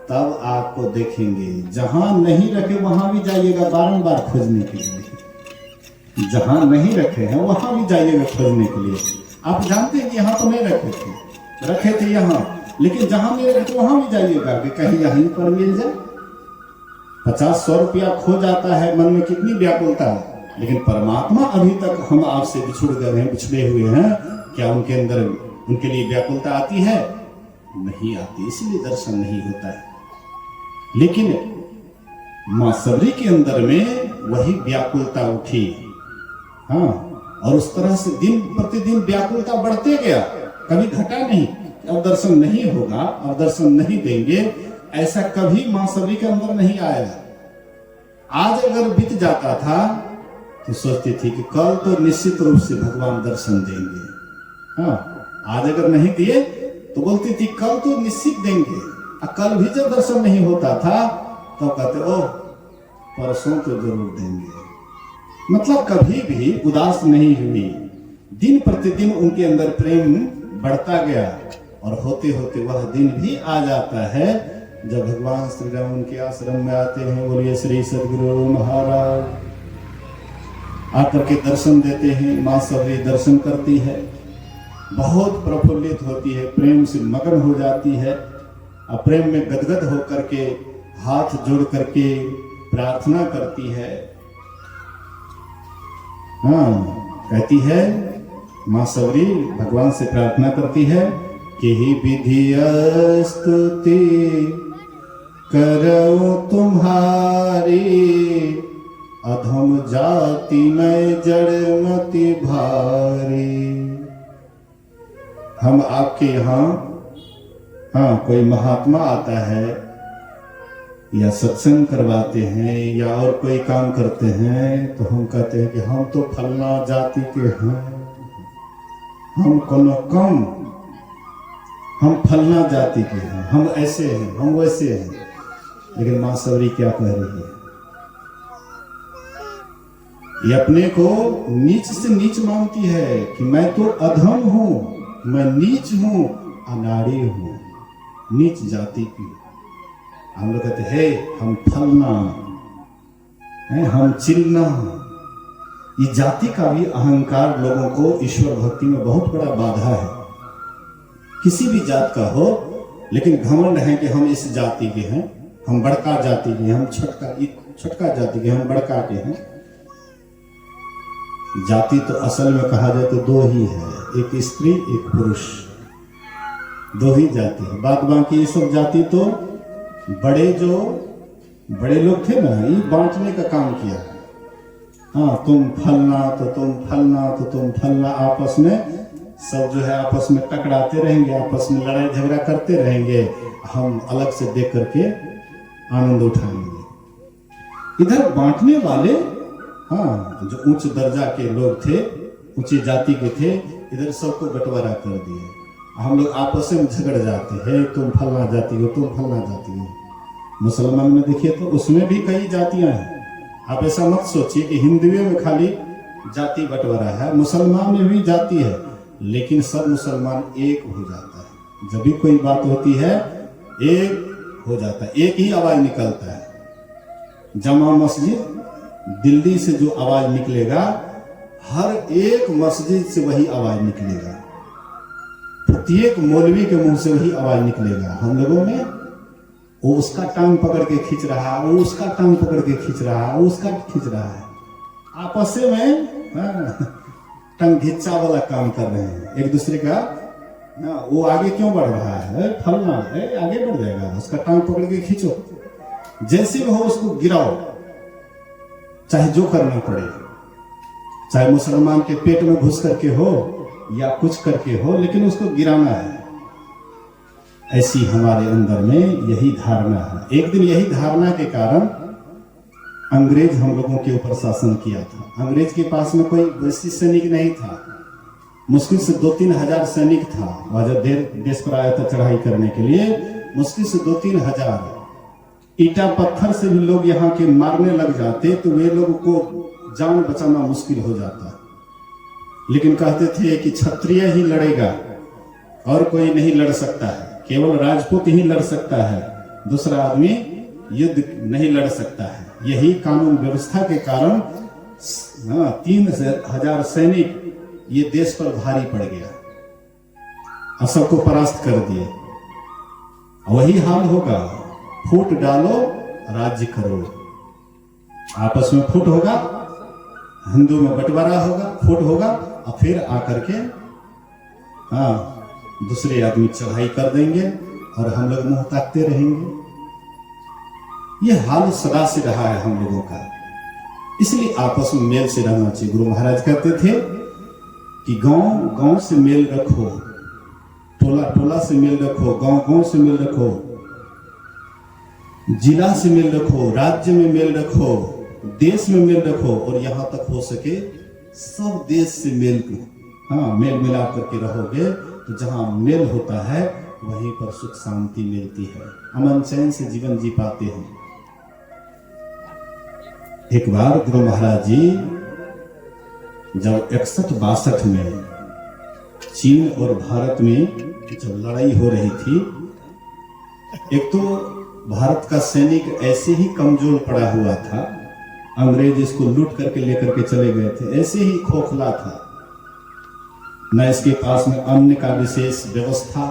तब आपको देखेंगे, जहां नहीं रखे वहां भी जाइएगा बारंबार खोजने के लिए। जहां नहीं रखे हैं वहां भी जाइएगा खोजने के लिए। आप जानते हैं कि यहाँ तो नहीं रखे थे, रखे थे यहाँ, लेकिन जहां नहीं रखे वहां भी जाइएगा कि कहीं यहीं पर मिल जाए। 50-100 रुपया खो जाता है, मन में कितनी व्याकुलता है, लेकिन परमात्मा अभी तक हम आपसे बिछुड़ गए हैं, बिछड़े हुए हैं। क्या उनके अंदर उनके लिए व्याकुलता आती है? नहीं आती, इसलिए दर्शन नहीं होता है। लेकिन मां सबरी के अंदर में वही व्याकुलता उठी। हाँ, और उस तरह से दिन प्रतिदिन व्याकुलता बढ़ते गया, कभी घटा नहीं। अब दर्शन नहीं होगा, अब दर्शन नहीं देंगे, ऐसा कभी मां सबरी के अंदर नहीं आया। आज अगर बीत जाता था तो सोचती थी कि कल तो निश्चित रूप से भगवान दर्शन देंगे। हाँ, आज अगर नहीं दिए तो बोलती थी कल तो निश्चित देंगे। और कल भी जब दर्शन नहीं होता था तो कहते ओह परसों तो जरूर देंगे। मतलब कभी भी उदास नहीं हुई, दिन प्रतिदिन उनके अंदर प्रेम बढ़ता गया और होते होते वह दिन भी आ जाता है जब भगवान श्री राम उनके आश्रम में आते हैं। बोलिए श्री सद्गुरु महाराज। आकर के दर्शन देते हैं, माँ सबरी दर्शन करती है, बहुत प्रफुल्लित होती है, प्रेम से मगन हो जाती है और प्रेम में गदगद होकर के हाथ जोड़ करके प्रार्थना करती है। हाँ, कहती है माँ सबरी भगवान से प्रार्थना करती है कि ही विधि स्तुति करो तुम्हारी, अधम जाति में जड़मति भारी। हम आपके यहाँ हाँ कोई महात्मा आता है या सत्संग करवाते हैं या और कोई काम करते हैं तो हम कहते हैं कि हम तो फलना जाति के हैं, हम कोनो कम, हम फलना जाति के हैं, हम ऐसे हैं, हम वैसे हैं। लेकिन माँ सबरी क्या कह रही है? ये अपने को नीच से नीच मानती है कि मैं तो अधम हूं, मैं नीच हूं, अनाड़ी हूं, नीच जाति की। हम लोग कहते हैं हम फलना है, हम चिलना। ये जाति का भी अहंकार लोगों को ईश्वर भक्ति में बहुत बड़ा बाधा है। किसी भी जात का हो, लेकिन घमंड है कि हम इस जाति के हैं, हम बड़का जाति के, हम छोटका जाति के, हम बड़का के हैं। जाति तो असल में कहा जाए तो दो ही है, एक स्त्री एक पुरुष, दो ही जाति है। बात बाकी ये सब जाति तो बड़े लोग थे ना, ये बांटने का काम किया। हाँ, तुम फलना तो तुम फलना तो तुम फलना, आपस में सब जो है आपस में टकराते रहेंगे, आपस में लड़ाई झगड़ा करते रहेंगे, हम अलग से देख करके आनंद उठाएंगे। इधर बांटने वाले हाँ जो उच्च दर्जा के लोग थे, ऊंची जाति के थे, इधर सबको बंटवारा कर दिए। हम लोग आपस में झगड़ जाते हैं, तुम फलना जाति हो, तुम फलना जाति हो। मुसलमान में देखिए तो उसमें भी कई जातियां हैं। आप ऐसा मत सोचिए कि हिंदुओं में खाली जाति बंटवारा है, मुसलमान में भी जाति है, लेकिन सब मुसलमान एक हो जाता है। जब भी कोई बात होती है एक हो जाता है, एक ही आवाज निकलता है। जमा मस्जिद दिल्ली से जो आवाज निकलेगा, हर एक मस्जिद से वही आवाज निकलेगा, प्रत्येक मौलवी के मुंह से वही आवाज निकलेगा। हम लोगों में वो उसका टांग पकड़ के खींच रहा, वो उसका टांग पकड़ के खींच रहा, वो उसका खींच रहा है, आपस में टांग घिच्चा वाला काम कर रहे हैं एक दूसरे का। वो आगे क्यों बढ़ रहा है, फलना है आगे बढ़ जाएगा, उसका टांग पकड़ के खींचो, जैसे भी हो उसको गिराओ, चाहे जो करना पड़े, चाहे मुसलमान के पेट में घुस करके हो या कुछ करके हो, लेकिन उसको गिराना है। ऐसी हमारे अंदर में यही धारणा है। एक दिन यही धारणा के कारण अंग्रेज हम लोगों के ऊपर शासन किया था। अंग्रेज के पास में कोई वैसी सैनिक नहीं था, मुश्किल से 2-3 हजार सैनिक था। वह जब देश पर आया था चढ़ाई करने के लिए, मुश्किल से 2-3 हजार। ईटा पत्थर से भी लोग यहाँ के मारने लग जाते तो वे लोगों को जान बचाना मुश्किल हो जाता। लेकिन कहते थे कि क्षत्रिय ही लड़ेगा और कोई नहीं लड़ सकता है, केवल राजपूत ही लड़ सकता है, दूसरा आदमी युद्ध नहीं लड़ सकता है। यही कानून व्यवस्था के कारण 3000 सैनिक ये देश पर भारी पड़ गया और सबको परास्त कर दिए। वही हाल होगा, फूट डालो राज्य करो। आपस में फूट होगा, हिंदू में बंटवारा होगा, फूट होगा और फिर आकर के दूसरे आदमी चढ़ाई कर देंगे और हम लोग मुंह ताकते रहेंगे। ये हाल सदा से रहा है हम लोगों का। इसलिए आपस में मेल से रहना चाहिए। गुरु महाराज कहते थे कि गांव से मेल रखो, टोला से मेल रखो, गांव से मेल रखो, जिला से मेल रखो, राज्य में मेल रखो, देश में मेल रखो और यहाँ तक हो सके सब देश से मेल मिलाप करके रहोगे तो जहाँ मेल होता है वहीं पर सुख शांति मिलती है, अमन चैन से जीवन जी पाते हैं। एक बार गुरु महाराज जी जब 61-62 में चीन और भारत में जब लड़ाई हो रही थी, एक तो भारत का सैनिक ऐसे ही कमजोर पड़ा हुआ था, अंग्रेज इसको लूट करके लेकर के चले गए थे, ऐसे ही खोखला था, न इसके पास में अन्न का विशेष व्यवस्था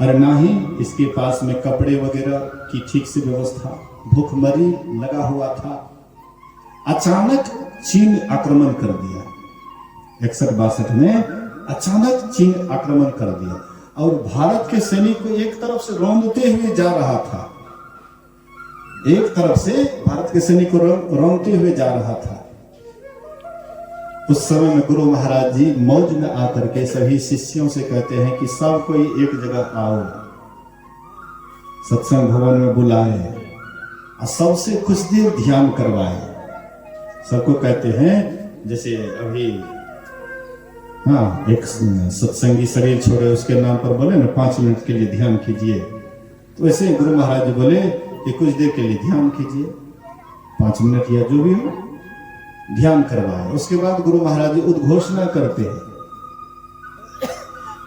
और ना ही इसके पास में कपड़े वगैरह की ठीक से व्यवस्था, भूखमरी लगा हुआ था। अचानक चीन आक्रमण कर दिया, 61-62 में अचानक चीन आक्रमण कर दिया और भारत के सैनिक को एक तरफ से रौंदते हुए जा रहा था, एक तरफ से भारत के सैनिक को रौंदते हुए जा रहा था। उस समय में गुरु महाराज जी मौज में आकर के सभी शिष्यों से कहते हैं कि सब कोई एक जगह आओ, सत्संग भवन में बुलाए और सबसे कुछ देर ध्यान करवाए। सबको कहते हैं, जैसे अभी एक सत्संगी शरीर छोड़े उसके नाम पर बोले ना 5 मिनट के लिए ध्यान कीजिए, तो वैसे गुरु महाराज जी बोले कि कुछ देर के लिए ध्यान कीजिए, 5 मिनट या जो भी हो ध्यान करवाए। उसके बाद गुरु महाराज जी उद्घोषणा करते हैं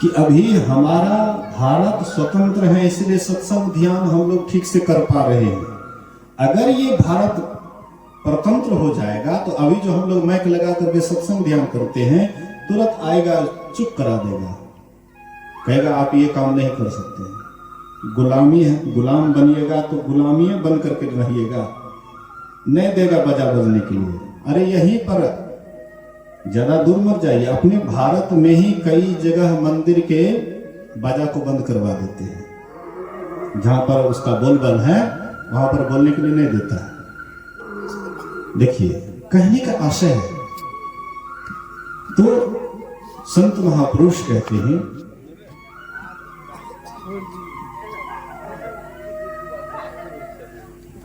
कि अभी हमारा भारत स्वतंत्र है, इसलिए सत्संग ध्यान हम लोग ठीक से कर पा रहे हैं। अगर ये भारत परतंत्र हो जाएगा तो अभी जो हम लोग माइक लगा करके सत्संग ध्यान करते हैं, तुरंत आएगा, चुप करा देगा, कहेगा आप ये काम नहीं कर सकते, गुलामी है, गुलाम बनिएगा तो गुलामी बन करके रहिएगा, नहीं देगा बजा बजने के लिए। अरे यहीं पर ज्यादा दूर मत जाइए, अपने भारत में ही कई जगह मंदिर के बाजा को बंद करवा देते हैं, जहां पर उसका बोलबल है वहां पर बोलने के लिए नहीं देता है। देखिए, कहने का आशय है। तो संत महापुरुष कहते हैं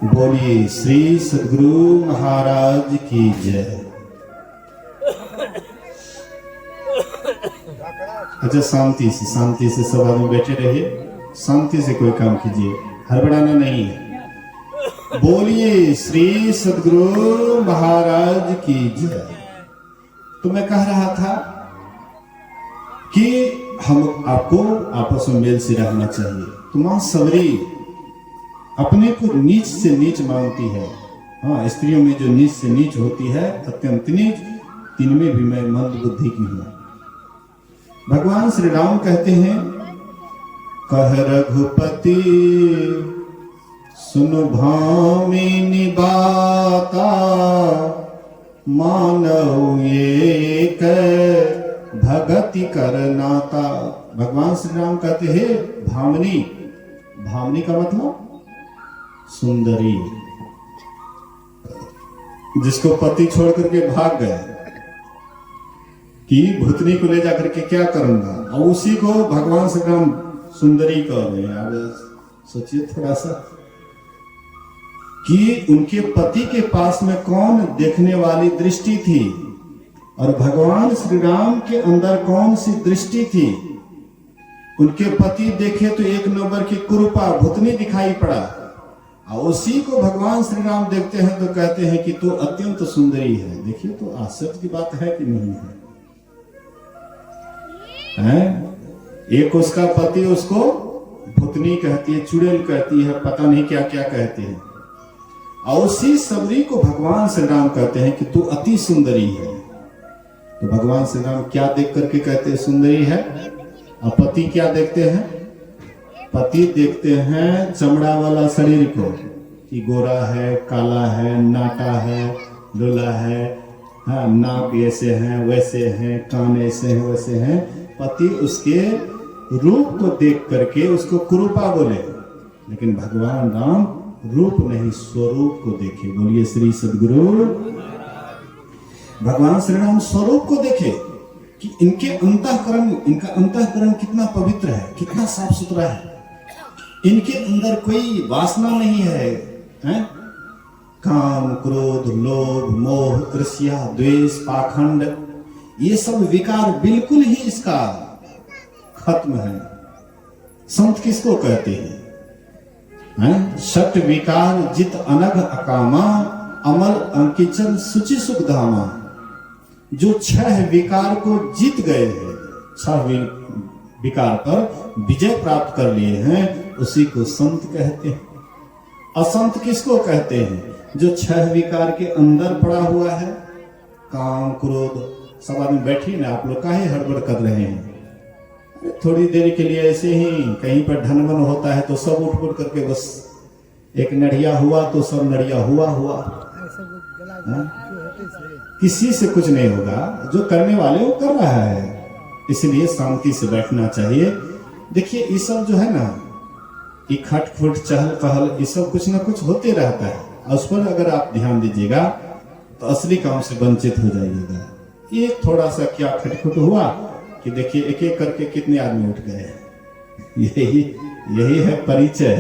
बोलिए श्री सद्गुरु महाराज की जय। अच्छा, शांति से सब आदमी बैठे रहिए, शांति से कोई काम कीजिए, हड़बड़ाना नहीं है। बोलिए श्री सद्गुरु महाराज की जय। तो मैं कह रहा था कि हम आपको आपस में मेल से रहना चाहिए। तो मां सबरी अपने को नीच से नीच मानती है। हाँ, स्त्रियों में जो नीच से नीच होती है, अत्यंत नीच, तिनमें भी मैं मंद बुद्धि की हूं। भगवान श्री राम कहते हैं, कह रघुपति सुन भामिनी बाता, मानव एक भगति करनाता। भगवान श्री राम कहते हैं भामिनी, भामिनी का मतलब सुंदरी, जिसको पति छोड़ करके भाग गए कि भूतनी को ले जाकर के क्या करूंगा, और उसी को भगवान श्री राम सुंदरी कह रहे हैं। अब सोचिए थोड़ा सा कि उनके पति के पास में कौन देखने वाली दृष्टि थी और भगवान श्री राम के अंदर कौन सी दृष्टि थी। उनके पति देखे तो एक नंबर की कुरूपा भूतनी दिखाई पड़ा, और उसी को भगवान श्री राम देखते हैं तो कहते हैं कि तू अत्यंत सुंदरी है। देखिए, तो आश्चर्य की बात है कि नहीं है? एक उसका पति उसको भूतनी कहती है, चुड़ैल कहती है, पता नहीं क्या क्या कहते हैं, और उसी सबरी को भगवान श्री राम कहते हैं कि तू अति सुंदरी है। तो भगवान श्री राम क्या देख करके कहते हैं सुंदरी है, और पति क्या देखते हैं? पति देखते हैं चमड़ा वाला शरीर को, कि गोरा है, काला है, नाटा है, लूला है, हाँ, नाक ऐसे हैं वैसे हैं, कान ऐसे हैं वैसे हैं। पति उसके रूप को देख करके उसको कुरूपा बोले, लेकिन भगवान राम रूप नहीं स्वरूप को देखे। बोलिए श्री सद्गुरु। भगवान श्री राम स्वरूप को देखे कि इनके इनका अंतःकरण कितना पवित्र है, कितना साफ सुथरा है, इनके अंदर कोई वासना नहीं है, हैं? काम, क्रोध, लोभ, मोह, ईर्ष्या, द्वेष, पाखंड, ये सब विकार बिल्कुल ही इसका खत्म है। संत किसको कहते हैं? षट विकार जित अनघ अकामा, अमल अंकिचन सुचि सुख धामा। जो 6 विकार को जीत गए हैं, 6 विकार पर विजय प्राप्त कर लिए हैं, उसी को संत कहते हैं। असंत किसको कहते हैं? जो 6 विकार के अंदर पड़ा हुआ है, काम, क्रोध। सब आदमी बैठिए ना, आप लोग काहे हड़बड़ कर रहे हैं? थोड़ी देर के लिए ऐसे ही कहीं पर ढनबन होता है तो सब उठ उठ करके बस एक नड़िया हुआ तो सब नड़िया हुआ किसी से कुछ नहीं होगा। जो करने वाले वो कर रहा है, इसलिए शांति से बैठना चाहिए। देखिए ये सब जो है ना, ये खटखुट चहल पहल, ये सब कुछ ना कुछ होते रहता है, और उस पर अगर आप ध्यान दीजिएगा तो असली काम से वंचित हो जाइएगा। ये थोड़ा सा क्या खटखुट हुआ कि देखिए एक एक करके कितने आदमी उठ गए। यही है परिचय।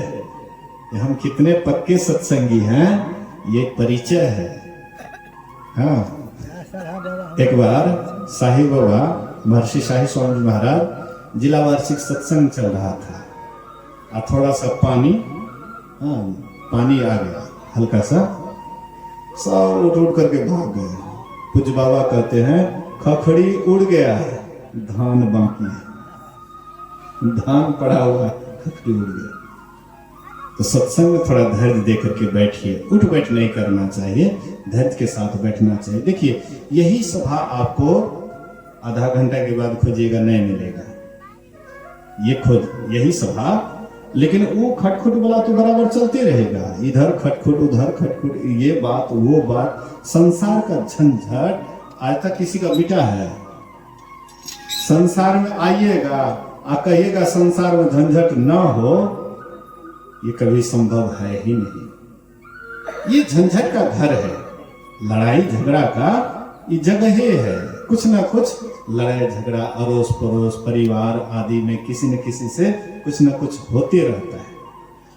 हम कितने पक्के सत्संगी हैं, ये परिचय है। हाँ, एक बार साहिब बाबा महर्षि शाही स्वामी महाराज जिला वार्षिक सत्संग चल रहा था, और थोड़ा सा पानी आ गया हल्का सा, सब उठ उठ करके भाग गए। कुछ बाबा कहते हैं खखड़ी उड़ गया है, धान बाकी है, धान पड़ा हुआ, खखड़ी उड़ गया। तो सत्संग में थोड़ा धैर्य दे करके बैठिए, उठ बैठ नहीं करना चाहिए, धैर्य के साथ बैठना चाहिए। देखिए यही सभा आपको आधा घंटा के बाद खोजिएगा नहीं मिलेगा, यही सभा। लेकिन वो खटखुट वाला तो बराबर चलते रहेगा, इधर खटखुट उधर खटखुट, ये बात वो बात, संसार का झंझट आज तक किसी का मिटा है? संसार में आइएगा और कहिएगा संसार में झंझट न हो, ये कभी संभव है ही नहीं। ये झंझट का घर है, लड़ाई झगड़ा का ये जगह है। कुछ ना कुछ लड़ाई झगड़ा अड़ोस पड़ोस परिवार आदि में किसी न किसी से कुछ ना कुछ होते रहता है।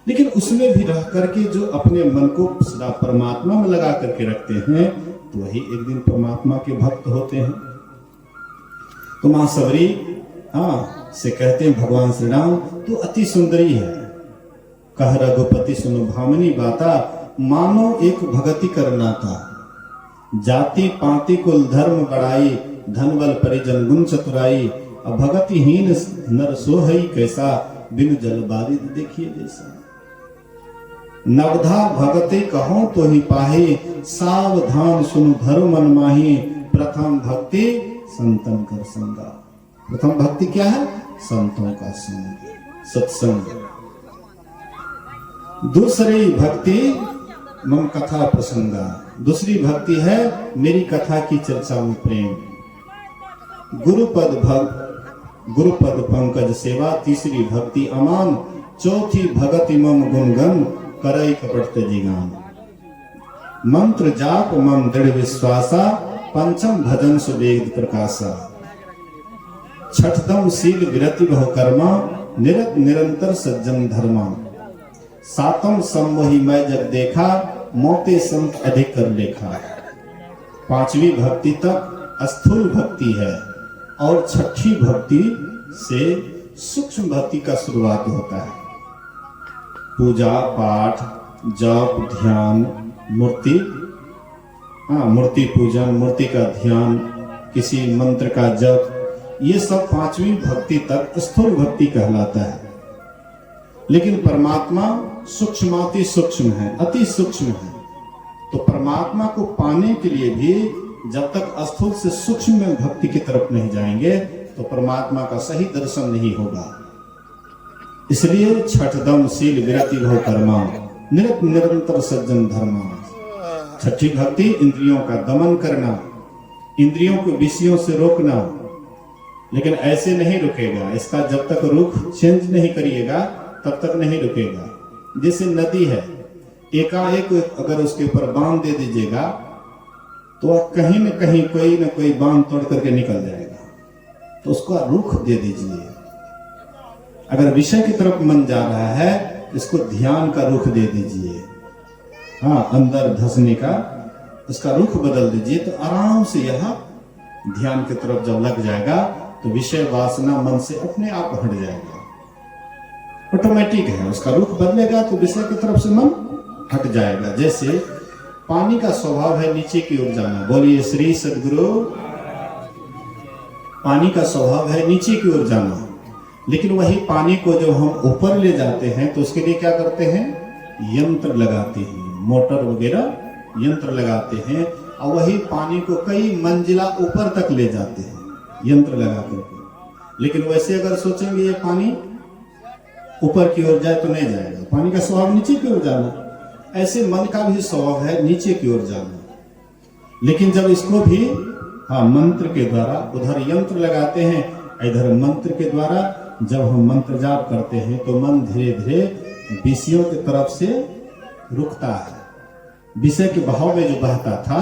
लेकिन उसमें भी रह करके जो अपने मन को सदा परमात्मा में लगा करके रखते हैं, तो वही एक दिन परमात्मा के भक्त होते हैं। तो मां सबरी से कहते हैं भगवान श्री राम तू अति सुंदरी है, कह रघुपति सुन भामिनी बाता, मानो एक भगति करनाता। जाति पाति कुल धर्म बड़ाई, धन बल परिजन गुण चतुराई। अब भगतिहीन नर सोहई कैसा, बिनु जल बारिद देखिए जैसा। नवधा भगति कहो तो ही पाही, सावधान सुन धर्म मन माही। प्रथम भक्ति संतन कर संगा। प्रथम भक्ति क्या है? संतों का संग, सत्संग। दूसरी भक्ति मम कथा प्रसंगा, दूसरी भक्ति है मेरी कथा की चर्चा में प्रेम। गुरुपद पंकज सेवा, तीसरी भक्ति अमान। चौथी भगति मम गुणगन, करई कपट जिगान। मंत्र जाप मम दृढ़ विश्वासा, पंचम भजन सुवेद प्रकाशा। छठदम शील विरति बहु कर्मा, निरंतर सज्जन धर्मा। सातम सम्मोहि मैं जग देखा, मोते संत अधिक कर लेखा। पांचवी भक्ति तक स्थूल भक्ति है, और छठी भक्ति से सूक्ष्म भक्ति का शुरुआत होता है। पूजा पाठ जप ध्यान मूर्ति, मूर्ति पूजन, मूर्ति का ध्यान, किसी मंत्र का जप, ये सब पांचवी भक्ति तक स्थूल भक्ति कहलाता है। लेकिन परमात्मा सूक्ष्माति सूक्ष्म है, अति सूक्ष्म है। तो परमात्मा को पाने के लिए भी जब तक स्थूल से सूक्ष्म में भक्ति की तरफ नहीं जाएंगे, तो परमात्मा का सही दर्शन नहीं होगा। इसलिए छठदम शील विरति बहु कर्मा, निरंतर सज्जन धर्मा। छठी भक्ति इंद्रियों का दमन करना, इंद्रियों को विषयों से रोकना। लेकिन ऐसे नहीं रुकेगा, इसका जब तक रुख चेंज नहीं करिएगा तब तक नहीं रुकेगा। जैसे नदी है, एकाएक अगर उसके ऊपर बांध दे दीजिएगा तो कहीं न कहीं कोई न कोई बांध तोड़ करके निकल जाएगा। तो उसका रुख दे दीजिए। अगर विषय की तरफ मन जा रहा है, इसको ध्यान का रुख दे दीजिए। हाँ अंदर धंसने का, उसका रुख बदल दीजिए तो आराम से यह ध्यान की तरफ जब लग जाएगा तो विषय वासना मन से अपने आप हट जाएगा। ऑटोमेटिक है, उसका रुख बदलेगा तो विषय की तरफ से मन हट जाएगा। जैसे पानी का स्वभाव है नीचे की ओर जाना, बोलिए श्री सद्गुरु। पानी का स्वभाव है नीचे की ओर जाना, लेकिन वही पानी को जब हम ऊपर ले जाते हैं तो उसके लिए क्या करते हैं, यंत्र लगाते हैं, मोटर वगैरह यंत्र लगाते हैं और वही पानी को कई मंजिला ऊपर तक ले जाते हैं यंत्र लगा करके। लेकिन वैसे अगर सोचेंगे ये पानी ऊपर की ओर जाए तो नहीं जाएगा, पानी का स्वभाव नीचे की ओर जाना। ऐसे मन का भी स्वभाव है नीचे की ओर जाना, लेकिन जब इसको भी मंत्र के द्वारा, उधर यंत्र लगाते हैं इधर मंत्र के द्वारा जब हम मंत्र जाप करते हैं तो मन धीरे धीरे विषयों की तरफ से रुकता है। विषय के बहाव में जो बहता था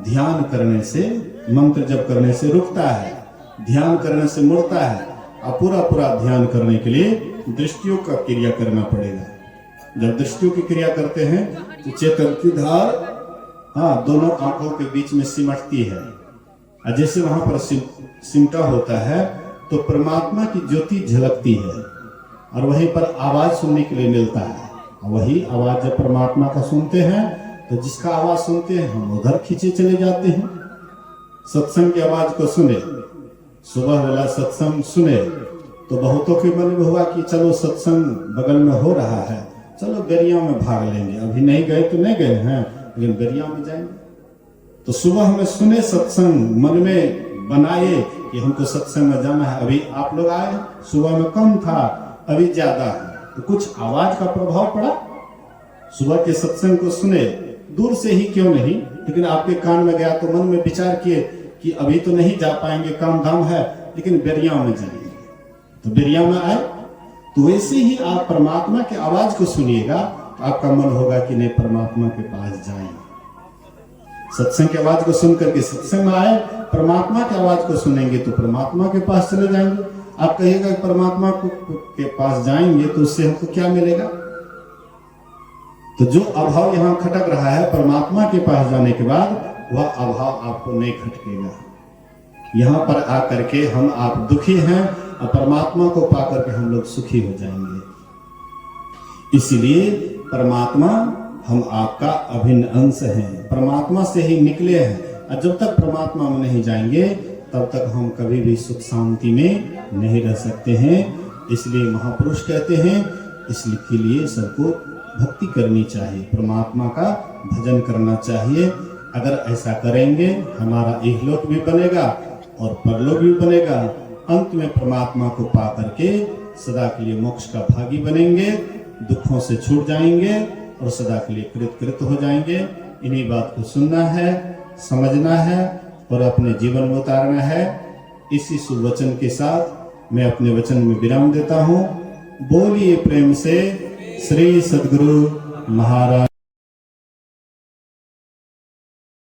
ध्यान करने से, मंत्र जप करने से रुकता है, ध्यान करने से मुड़ता है। और पूरा ध्यान करने के लिए दृष्टियों का क्रिया करना पड़ेगा। जब दृष्टियों की क्रिया करते हैं तो चेतन की धार दोनों आंखों के बीच में सिमटती है। और जैसे वहां पर सिमटा होता है तो परमात्मा की ज्योति झलकती है और वहीं पर आवाज सुनने के लिए मिलता है। वही आवाज जब परमात्मा का सुनते हैं तो जिसका आवाज सुनते हैं हम उधर खींचे चले जाते हैं। सत्संग की आवाज को सुने, सुबह वाला सत्संग सुने तो बहुतों के मन में हुआ कि चलो सत्संग बगल में हो रहा है, चलो गरिया में भाग लेंगे। अभी नहीं गए तो नहीं गए हैं, लेकिन गरिया में जाएंगे। तो सुबह में सुने सत्संग, मन में बनाए कि हमको सत्संग में जाना है। अभी आप लोग आए, सुबह में कम था, अभी ज्यादा है, तो कुछ आवाज का प्रभाव पड़ा। सुबह के सत्संग को सुने, दूर से ही क्यों नहीं, लेकिन आपके कान में गया तो मन में विचार किए कि अभी तो नहीं जा पाएंगे, काम धाम है, लेकिन बेरिया में जाएंगे। तो बेरिया में आए तो वैसे ही आप परमात्मा की आवाज को सुनिएगा तो आपका मन होगा कि नहीं परमात्मा के पास जाएं। सत्संग की आवाज को सुन करके सत्संग में आए, परमात्मा की आवाज को सुनेंगे तो परमात्मा के पास चले जाएंगे। आप कहिएगा परमात्मा के पास जाएंगे तो उससे हमको क्या मिलेगा। तो जो अभाव यहाँ खटक रहा है परमात्मा के पास जाने के बाद वह अभाव आपको नहीं खटकेगा। यहाँ पर आकर के हम आप दुखी हैं और परमात्मा को पाकर के हम लोग सुखी हो जाएंगे। इसलिए परमात्मा हम आपका अभिन्न अंश हैं, परमात्मा से ही निकले हैं। और जब तक परमात्मा में नहीं जाएंगे तब तक हम कभी भी सुख शांति में नहीं रह सकते हैं। इसलिए महापुरुष कहते हैं इसके लिए सबको भक्ति करनी चाहिए, परमात्मा का भजन करना चाहिए। अगर ऐसा करेंगे हमारा इहलोक भी बनेगा और परलोक भी बनेगा। अंत में परमात्मा को पा करके सदा के लिए मोक्ष का भागी बनेंगे, दुखों से छूट जाएंगे और सदा के लिए कृत हो जाएंगे। इन्हीं बात को सुनना है, समझना है और अपने जीवन में उतारना है। इसी सुवचन के साथ मैं अपने वचन में विराम देता हूँ। बोलिए प्रेम से श्री सद्गुरु महाराज।